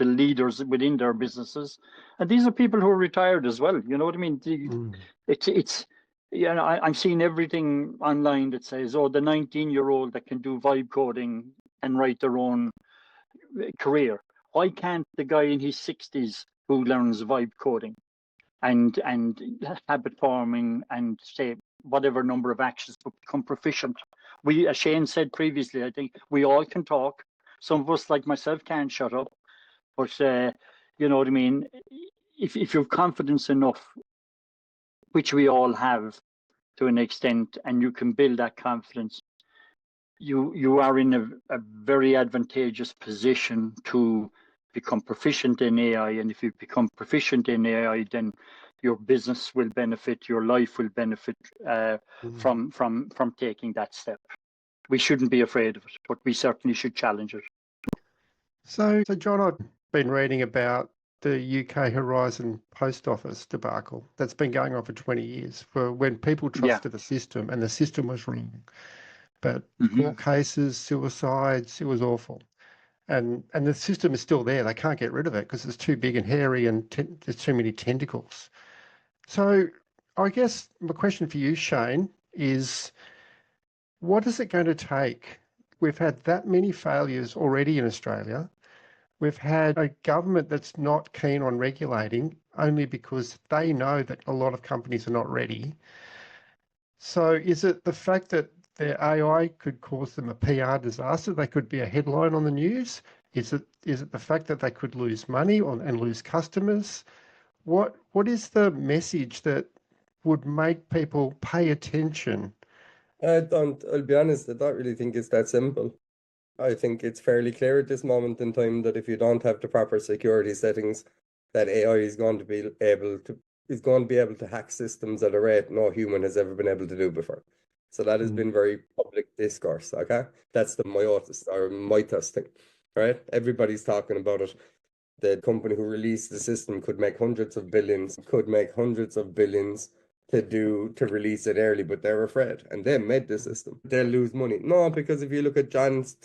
leaders within their businesses. And these are people who are retired as well. You know what I mean? It's you know, I'm seeing everything online that says, oh, the 19-year-old that can do vibe coding and write their own career. Why can't the guy in his 60s who learns vibe coding and habit forming and say whatever number of actions become proficient? We, as Shane said previously, I think we all can talk. Some of us, like myself, can't shut up. But you know what I mean? If you have confidence enough, which we all have to an extent, and you can build that confidence, you are in a very advantageous position to become proficient in AI. And if you become proficient in AI, then your business will benefit, your life will benefit from taking that step. We shouldn't be afraid of it, but we certainly should challenge it. So John, I've been reading about the UK Horizon Post Office debacle that's been going on for 20 years, for when people trusted the system and the system was wrong. But court cases, suicides, it was awful. And the system is still there. They can't get rid of it because it's too big and hairy and there's too many tentacles. So I guess my question for you, Shane, is what is it going to take? We've had that many failures already in Australia. we've had a government that's not keen on regulating only because they know that a lot of companies are not ready. So is it the fact that their AI could cause them a PR disaster? They could be a headline on the news. Is it the fact that they could lose money and lose customers? What is the message that would make people pay attention? I'll be honest, I don't really think it's that simple. I think it's fairly clear at this moment in time that if you don't have the proper security settings, that AI is going to be able to hack systems at a rate no human has ever been able to do before. So that has been very public discourse, okay? That's the mythos thing, right? Everybody's talking about it. The company who released the system could make hundreds of billions to release it early, but they're afraid and they made the system. They'll lose money. No, because if you look at John's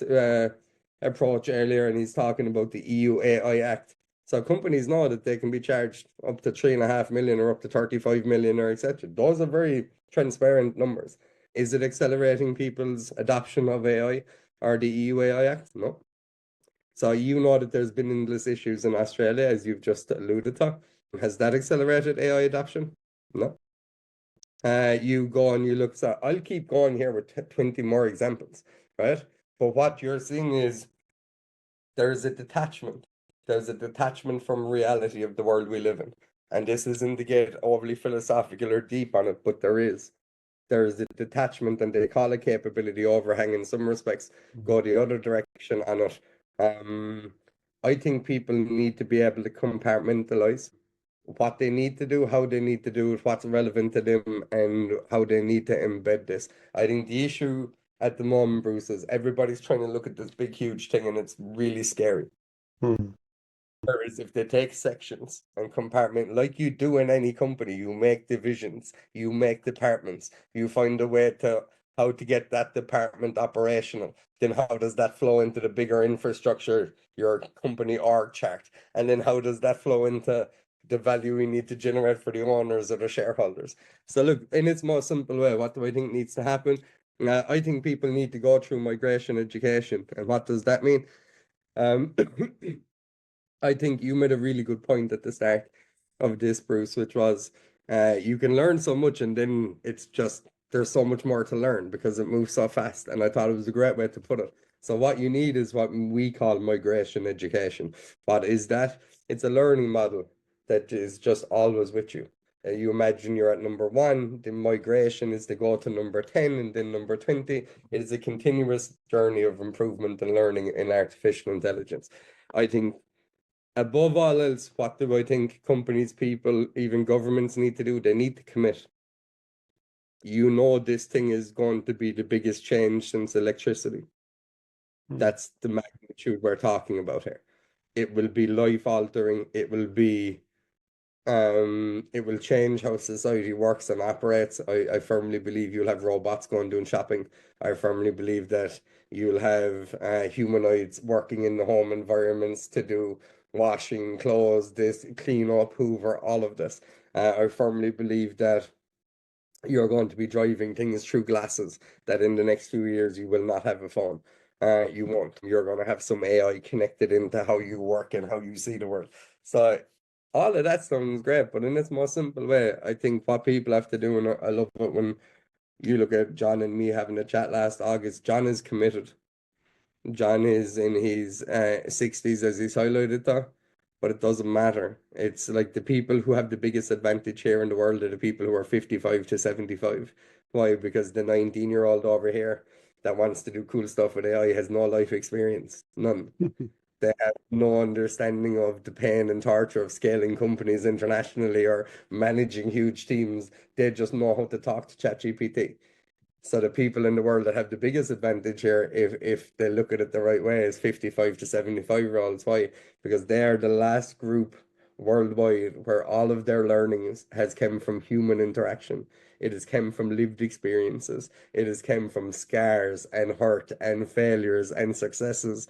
approach earlier, and he's talking about the EU AI Act. So companies know that they can be charged up to 3.5 million or up to 35 million or etc. Those are very transparent numbers. Is it accelerating people's adoption of AI or the EU AI Act? No. So you know that there's been endless issues in Australia, as you've just alluded to. Has that accelerated AI adoption? No. You go and you look, so I'll keep going here with 20 more examples, right? But what you're seeing is there's a detachment. There's a detachment from reality of the world we live in. And this isn't to get overly philosophical or deep on it, but there is. There's a detachment, and they call it capability overhang in some respects, go the other direction on it. I think people need to be able to compartmentalize what they need to do, how they need to do it, what's relevant to them, and how they need to embed this. I think the issue at the moment, Bruce, is everybody's trying to look at this big, huge thing, and it's really scary. Whereas if they take sections and compartment, like you do in any company, you make divisions, you make departments, you find a way to how to get that department operational. Then how does that flow into the bigger infrastructure, your company org chart? And then how does that flow into the value we need to generate for the owners or the shareholders? So look, in its most simple way, what do I think needs to happen? I think people need to go through migration education. And what does that mean? I think you made a really good point at the start of this, Bruce, which was you can learn so much and then it's just there's so much more to learn because it moves so fast. And I thought it was a great way to put it. So what you need is what we call migration education. What is that? It's a learning model that is just always with you. You imagine you're at number 1, the migration is to go to number 10 and then number 20. It is a continuous journey of improvement and learning in artificial intelligence. I think above all else, what do I think companies, people, even governments need to do? They need to commit. You know, this thing is going to be the biggest change since electricity. That's the magnitude we're talking about here. It will be life altering. It will change how society works and operates. I firmly believe you'll have robots going doing shopping. I firmly believe that you'll have humanoids working in the home environments to do washing clothes, this clean up, hoover, all of this. I firmly believe that you're going to be driving things through glasses, that in the next few years you will not have a phone. You won't. You're going to have some AI connected into how you work and how you see the world. So all of that sounds great, but in its most simple way, I think what people have to do, and I love it when you look at John and me having a chat last August, John is committed. John is in his 60s, as he's highlighted there, but it doesn't matter. It's like the people who have the biggest advantage here in the world are the people who are 55 to 75. Why? Because the 19-year-old over here that wants to do cool stuff with AI has no life experience. None. They have no understanding of the pain and torture of scaling companies internationally or managing huge teams. They just know how to talk to ChatGPT. So the people in the world that have the biggest advantage here, if they look at it the right way, is 55 to 75-year-olds. Why? Because they are the last group worldwide where all of their learnings has come from human interaction. It has come from lived experiences. It has come from scars and hurt and failures and successes.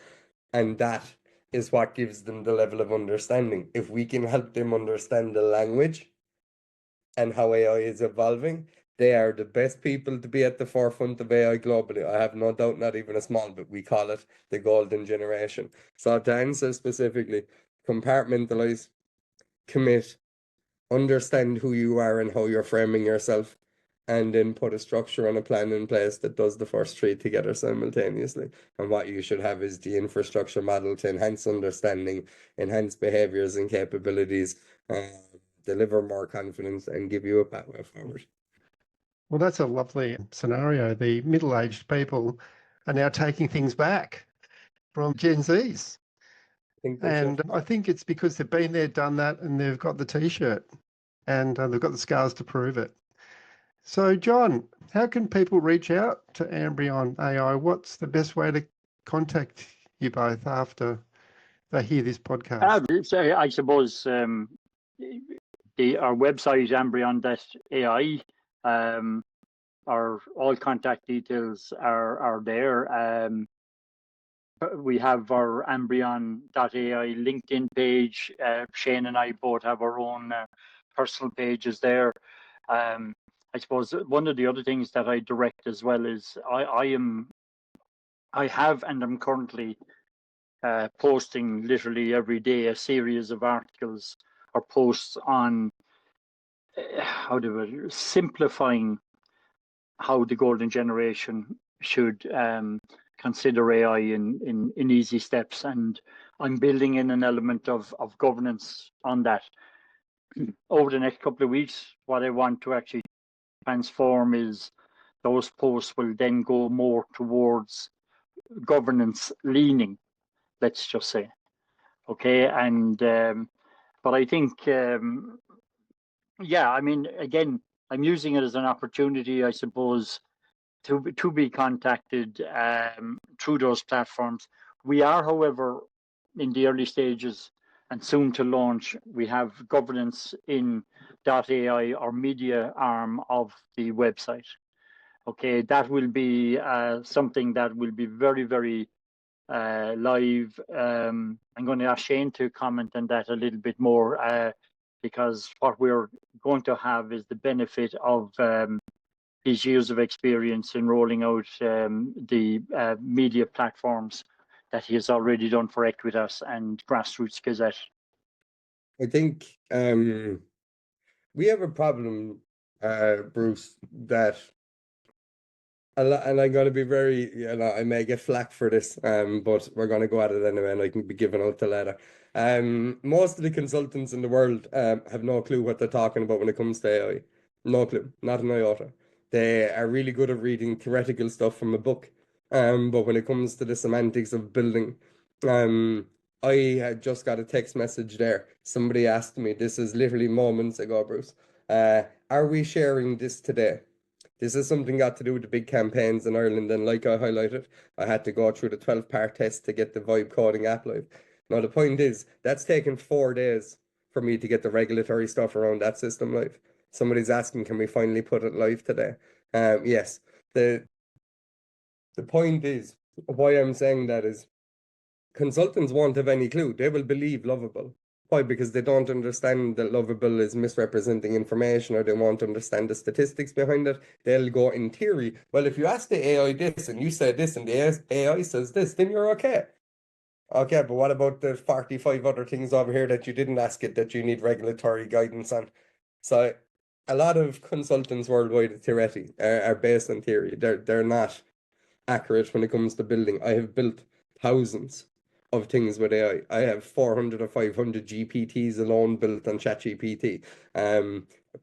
And that is what gives them the level of understanding. If we can help them understand the language and how AI is evolving, They are the best people to be at the forefront of AI globally. I have no doubt, not even a small bit. We call it the golden generation. So to answer specifically, compartmentalize, commit, understand who you are and how you're framing yourself, and then put a structure and a plan in place that does the first three together simultaneously. And what you should have is the infrastructure model to enhance understanding, enhance behaviors and capabilities, deliver more confidence, and give you a pathway forward. Well, that's a lovely scenario. The middle-aged people are now taking things back from Gen Zs. And I think it's because they've been there, done that, and they've got the T-shirt and they've got the scars to prove it. So, John, how can people reach out to Ambrion AI? What's the best way to contact you both after they hear this podcast? So I suppose our website, Ambrion.ai, our all contact details are there. We have our Ambrion.ai LinkedIn page. Shane and I both have our own personal pages there. I suppose one of the other things that I direct as well is I have and I'm currently posting literally every day a series of articles or posts on simplifying how the golden generation should consider AI in easy steps, and I'm building in an element of governance on that. Over the next couple of weeks, what I want to actually transform is those posts will then go more towards governance leaning, let's just say. Okay, and but I think yeah, I mean, again, I'm using it as an opportunity, I suppose, to be contacted through those platforms. We are, however, in the early stages and soon to launch. We have governance in .ai, or media arm of the website. Okay, that will be something that will be very, very live. I'm going to ask Shane to comment on that a little bit more, because what we're going to have is the benefit of his years of experience in rolling out the media platforms that he has already done for Equitas and Grassroots Gazette. I think we have a problem, Bruce, that and I'm going to be very, I may get flack for this, but we're going to go at it anyway, and I can be given out the letter. Most of the consultants in the world have no clue what they're talking about when it comes to AI. No clue, not an iota. They are really good at reading theoretical stuff from a book, but when it comes to the semantics of building, I had just got a text message there. Somebody asked me, this is literally moments ago, Bruce, are we sharing this today? This is something got to do with the big campaigns in Ireland, and like I highlighted, I had to go through the 12-part test to get the vibe coding app live. Now, the point is, that's taken 4 days for me to get the regulatory stuff around that system live. Somebody's asking, can we finally put it live today? Yes. The point is, why I'm saying that is, consultants won't have any clue. They will believe Lovable. Why? Because they don't understand that Lovable is misrepresenting information, or they won't understand the statistics behind it. They'll go in theory, well, if you ask the AI this and you say this and the AI says this, then you're okay. Okay, but what about the 45 other things over here that you didn't ask it that you need regulatory guidance on? So a lot of consultants worldwide are based on theory. They're not accurate when it comes to building. I have built thousands of things with AI. I have 400 or 500 GPTs alone built on ChatGPT,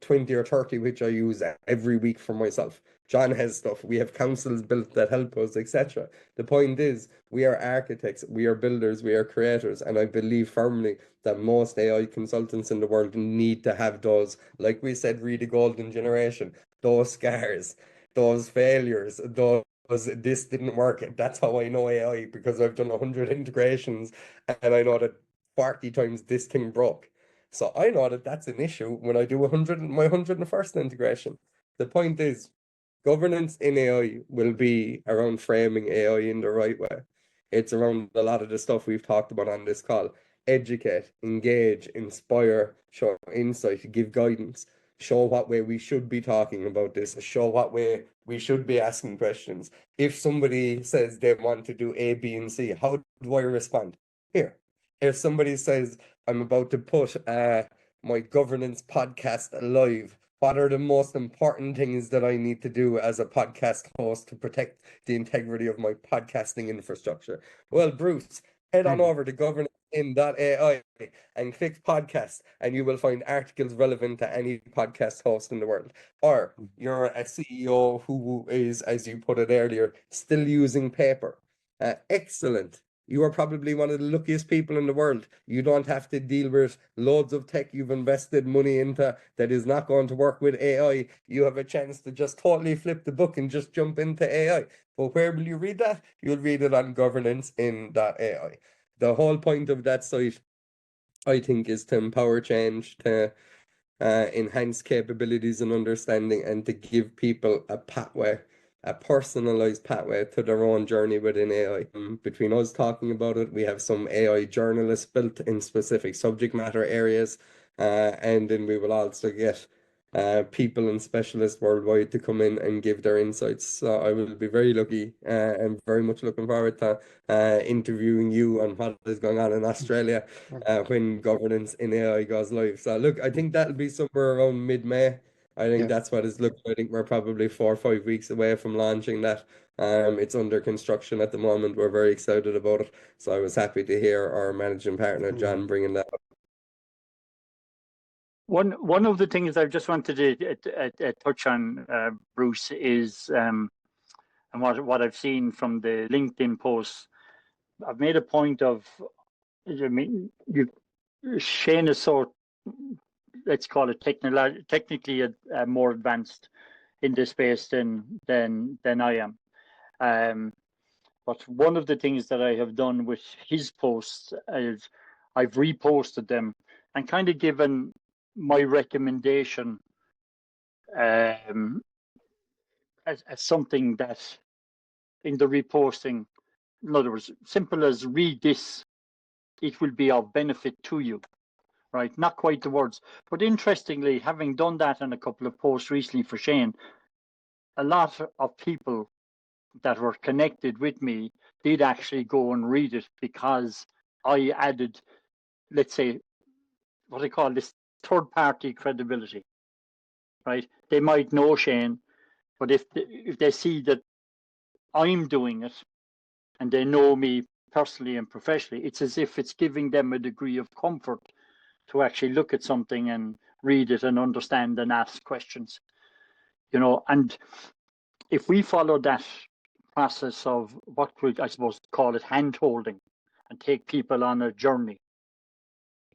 20 or 30 which I use every week for myself. John has stuff. We have councils built that help us, etc. The point is, we are architects, we are builders, we are creators, and I believe firmly that most AI consultants in the world need to have those, like we said, read the golden generation, those scars, those failures, those this didn't work. That's how I know AI, because I've done 100 integrations and I know that 40 times this thing broke. So I know that that's an issue when I do my 101st integration. The point is, governance in AI will be around framing AI in the right way. It's around a lot of the stuff we've talked about on this call. Educate, engage, inspire, show insight, give guidance. show what way we should be talking about this, show what way we should be asking questions. If somebody says they want to do A, B, and C, how do I respond? Here. If somebody says, I'm about to put my governance podcast live, what are the most important things that I need to do as a podcast host to protect the integrity of my podcasting infrastructure? Well, Bruce, head on over to governance.ai and click podcast, and you will find articles relevant to any podcast host in the world. Or you're a CEO who is, as you put it earlier, still using paper. Excellent. You are probably one of the luckiest people in the world. You don't have to deal with loads of tech you've invested money into that is not going to work with AI. You have a chance to just totally flip the book and just jump into AI. But where will you read that? You'll read it on governance.ai. The whole point of that site, I think, is to empower change, to enhance capabilities and understanding, and to give people a pathway, a personalized pathway to their own journey within AI. Between us talking about it, we have some AI journalists built in specific subject matter areas, and then we will also get people and specialists worldwide to come in and give their insights. So I will be very lucky and very much looking forward to interviewing you on what is going on in Australia when governance in AI goes live. So look, I think that'll be somewhere around mid-May. I think that's what it's looking. I think we're probably 4 or 5 weeks away from launching that. It's under construction at the moment. We're very excited about it. So I was happy to hear our managing partner, John, bringing that up. One of the things I just wanted to touch on, Bruce, is and what I've seen from the LinkedIn posts. I've made a point of, I mean, Shane is so, let's call it technically more advanced in this space than I am. But one of the things that I have done with his posts is I've reposted them and kind of given my recommendation as something that in the reposting, in other words, simple as read this, it will be of benefit to you, right? Not quite the words, but interestingly, having done that in a couple of posts recently for Shane, a lot of people that were connected with me did actually go and read it because I added, let's say, what I call this third party credibility, right? They might know Shane, but if they see that I'm doing it and they know me personally and professionally, it's as if it's giving them a degree of comfort to actually look at something and read it and understand and ask questions, and if we follow that process of what we, I suppose, call it hand holding and take people on a journey,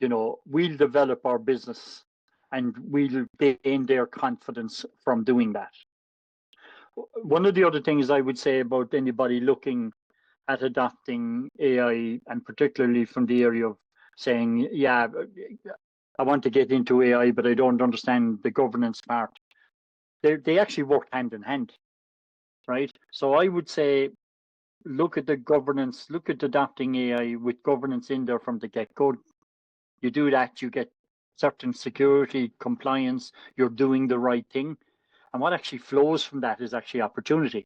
we'll develop our business and we'll gain their confidence from doing that. One of the other things I would say about anybody looking at adopting AI, and particularly from the area of saying, yeah, I want to get into AI, but I don't understand the governance part. They actually work hand in hand, right? So I would say, look at the governance, look at adopting AI with governance in there from the get-go. You do that, you get certain security, compliance, you're doing the right thing. And what actually flows from that is actually opportunity,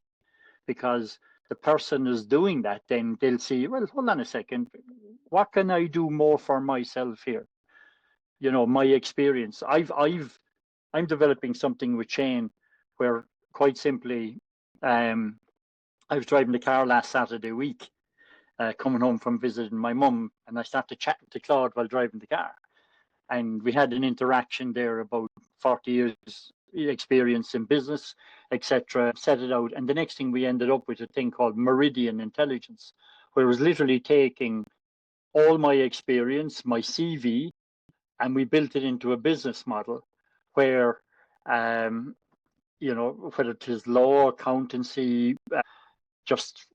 because the person is doing that, then they'll see, well, hold on a second, what can I do more for myself here? My experience. I'm developing something with Shane where, quite simply, I was driving the car last Saturday week, coming home from visiting my mum, and I started chatting to Claude while driving the car. And we had an interaction there about 40 years experience in business, etc. Set it out. And the next thing we ended up with a thing called Meridian Intelligence, where it was literally taking all my experience, my CV, and we built it into a business model where, whether it is law, accountancy, just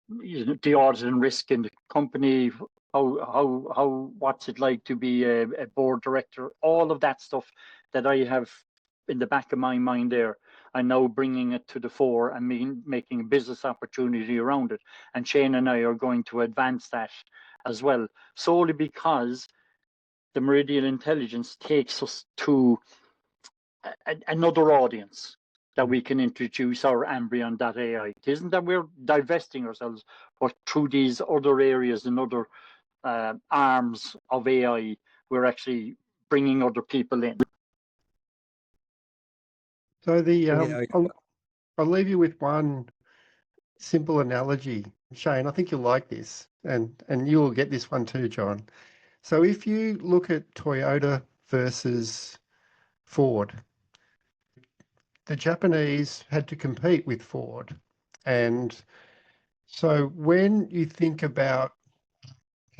the audit and risk in the company, what's it like to be a board director, all of that stuff that I have in the back of my mind there, I'm now bringing it to the fore and making a business opportunity around it. And Shane and I are going to advance that as well, solely because the Meridian Intelligence takes us to another audience that we can introduce our Ambrion AI. It isn't that we're divesting ourselves, but through these other areas and other arms of AI, we're actually bringing other people in. So Yeah, I'll leave you with one simple analogy, Shane. I think you'll like this, and you'll get this one too, John. So if you look at Toyota versus Ford, the Japanese had to compete with Ford. And so when you think about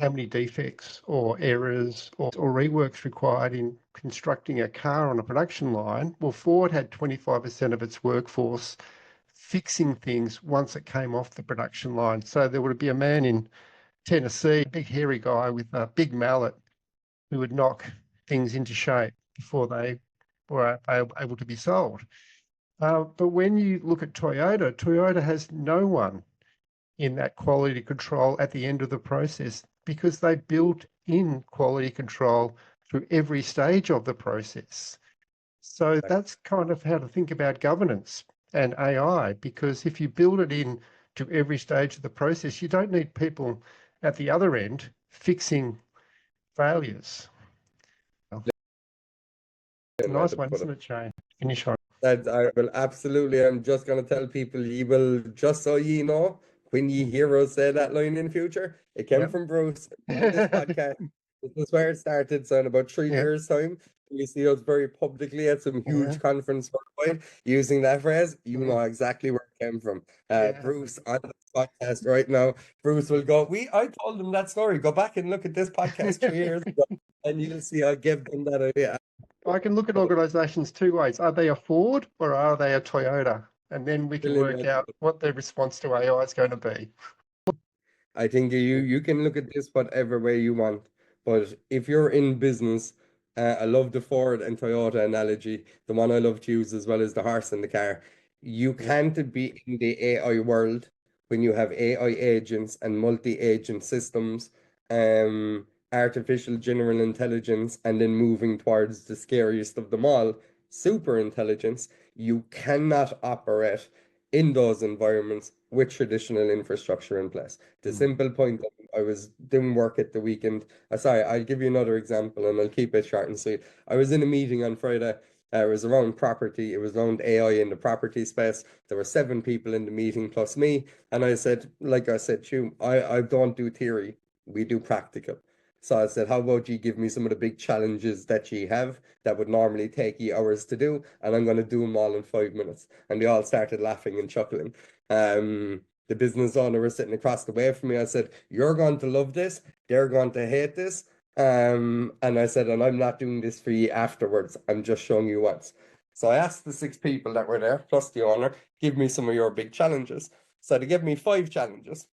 how many defects or errors or reworks required in constructing a car on a production line, well, Ford had 25% of its workforce fixing things once it came off the production line. So there would be a man in Tennessee, a big hairy guy with a big mallet, who would knock things into shape before they were able to be sold. But when you look at Toyota, Toyota has no one in that quality control at the end of the process because they built in quality control through every stage of the process. So that's kind of how to think about governance and AI, because if you build it in to every stage of the process, you don't need people at the other end fixing failures. Nice one, isn't it, Shane? Finish on. that I will absolutely. I'm just going to tell people, you will, just so you know, when you hear us say that line in future, it came from Bruce on this podcast. This is where it started. So in about 3 years' time, you see us very publicly at some huge conference worldwide using that phrase. You know exactly where it came from. Bruce on this podcast right now. Bruce will go, I told him that story. Go back and look at this podcast 3 years ago, and you'll see I gave them that idea. I can look at organisations two ways. Are they a Ford or are they a Toyota? And then we can work out what their response to AI is going to be. I think you can look at this whatever way you want, but if you're in business, I love the Ford and Toyota analogy. The one I love to use as well as the horse and the car. You can't be in the AI world when you have AI agents and multi-agent systems, artificial general intelligence, and then moving towards the scariest of them all, super intelligence. You cannot operate in those environments with traditional infrastructure in place. The simple point, I was doing work at the weekend. Sorry, I'll give you another example and I'll keep it short and sweet. I was in a meeting on Friday. It was around property. It was around AI in the property space. There were 7 people in the meeting plus me. And I said, like I said, I don't do theory. We do practical. So I said, how about you give me some of the big challenges that you have that would normally take you hours to do, and I'm going to do them all in 5 minutes. And they all started laughing and chuckling. The business owner was sitting across the way from me. I said, you're going to love this. They're going to hate this. And I said, and I'm not doing this for you afterwards. I'm just showing you once. So I asked the 6 people that were there, plus the owner, give me some of your big challenges. So they gave me 5 challenges.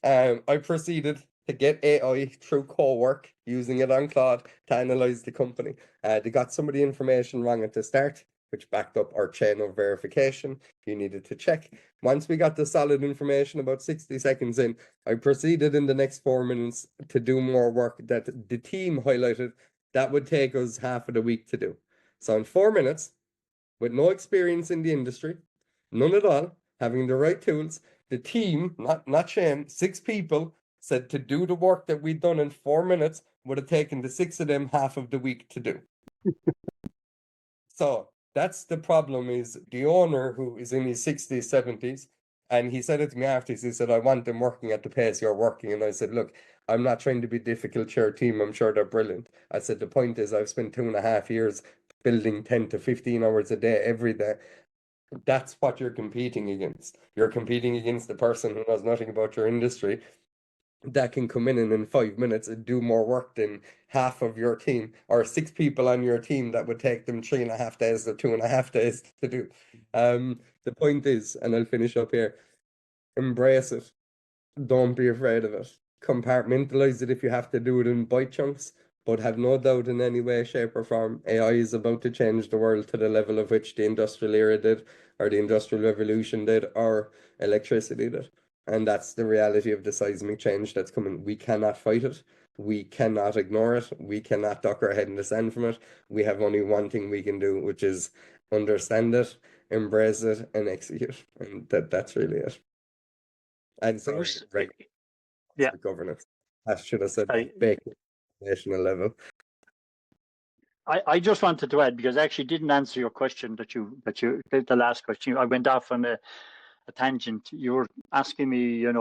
I proceeded to get AI through co-work, using it on Claude to analyze the company. They got some of the information wrong at the start, which backed up our chain of verification. You needed to check. Once we got the solid information about 60 seconds in, I proceeded in the next 4 minutes to do more work that the team highlighted that would take us half of the week to do. So in 4 minutes, with no experience in the industry, none at all, having the right tools, the team, not Shane, 6 people said to do the work that we'd done in 4 minutes would have taken the 6 of them half of the week to do. So that's the problem, is the owner, who is in his 60s, 70s, and he said it to me after, he said, I want them working at the pace you're working. And I said, look, I'm not trying to be difficult to your team. I'm sure they're brilliant. I said, the point is I've spent 2.5 years building 10 to 15 hours a day, every day. That's what you're competing against. You're competing against the person who knows nothing about your industry, that can come in 5 minutes and do more work than half of your team, or 6 people on your team that would take them 3.5 days or 2.5 days to do. The point is, and I'll finish up here, embrace it. Don't be afraid of it. Compartmentalize it if you have to do it in bite chunks, but have no doubt in any way, shape, or form, AI is about to change the world to the level of which the industrial era did, or the industrial revolution did, or electricity did. And that's the reality of the seismic change that's coming. We cannot fight it. We cannot ignore it. We cannot duck our head in the sand from it. We have only one thing we can do, which is understand it, embrace it, and execute. And that's really it. And sorry, Bruce, regular governance. I should have said baked at national level. I just wanted to add, because I actually didn't answer your question the last question. I went off on a tangent. You were asking me, I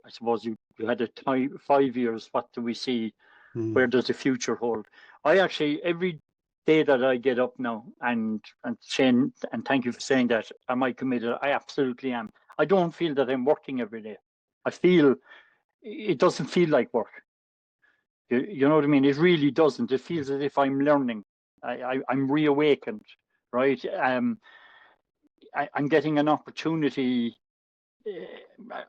suppose you had a time, 5 years, what do we see? Where does the future hold? I actually, every day that I get up now, and Shane, and thank you for saying that, am I committed? I absolutely am. I don't feel that I'm working every day. I feel it doesn't feel like work. You know what I mean? It really doesn't. It feels as if I'm learning. I'm reawakened, right? I'm getting an opportunity.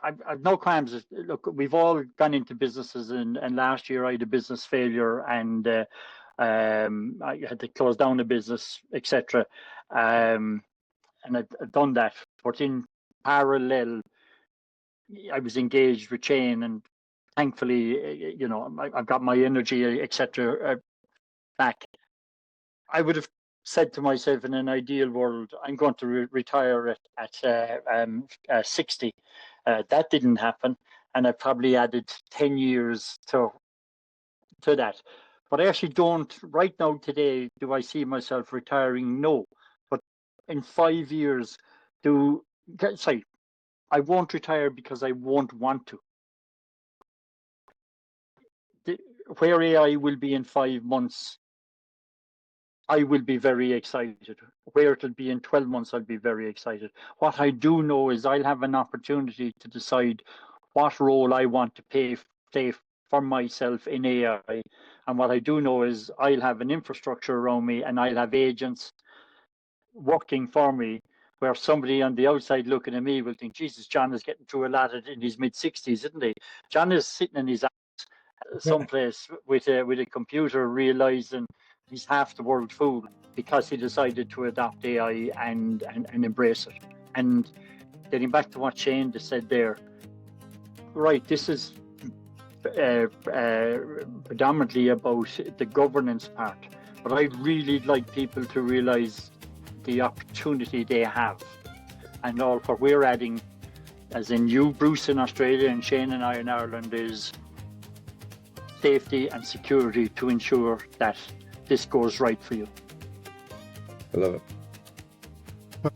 I've no qualms. Look, we've all gone into businesses, and last year I had a business failure, and I had to close down a business, etc. And I've done that. But in parallel, I was engaged with Shane, and thankfully, I've got my energy, etc. back. I would have said to myself, in an ideal world, I'm going to retire at 60. That didn't happen, and I probably added 10 years to that. But I actually don't, right now, today, do I see myself retiring? No. But in 5 years, I won't retire because I won't want to. Where AI will be in 5 months, I will be very excited. Where it'll be in 12 months, I'll be very excited. What I do know is I'll have an opportunity to decide what role I want to play for myself in AI. And what I do know is I'll have an infrastructure around me, and I'll have agents working for me, where somebody on the outside looking at me will think, Jesus, John is getting through a lot in his mid-60s, isn't he? John is sitting in his someplace with a computer, realizing he's half the world fool because he decided to adopt AI and embrace it. And getting back to what Shane just said there, right, this is predominantly about the governance part, but I'd really like people to realize the opportunity they have, and all what we're adding, as in you, Bruce, in Australia, and Shane and I in Ireland, is safety and security to ensure that this goes right for you. I love it.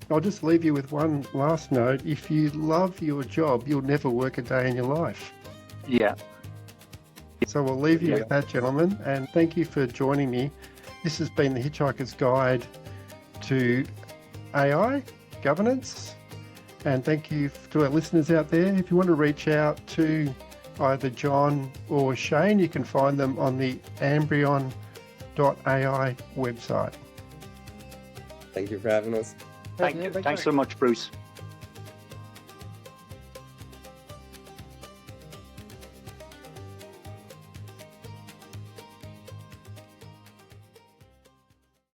I'll just leave you with one last note. If you love your job, you'll never work a day in your life. Yeah. So we'll leave you with that, gentlemen, and thank you for joining me. This has been the Hitchhiker's Guide to AI governance, and thank you to our listeners out there. If you want to reach out to either John or Shane, you can find them on the Ambrion AI website. Thank you for having us. Thanks so much, Bruce.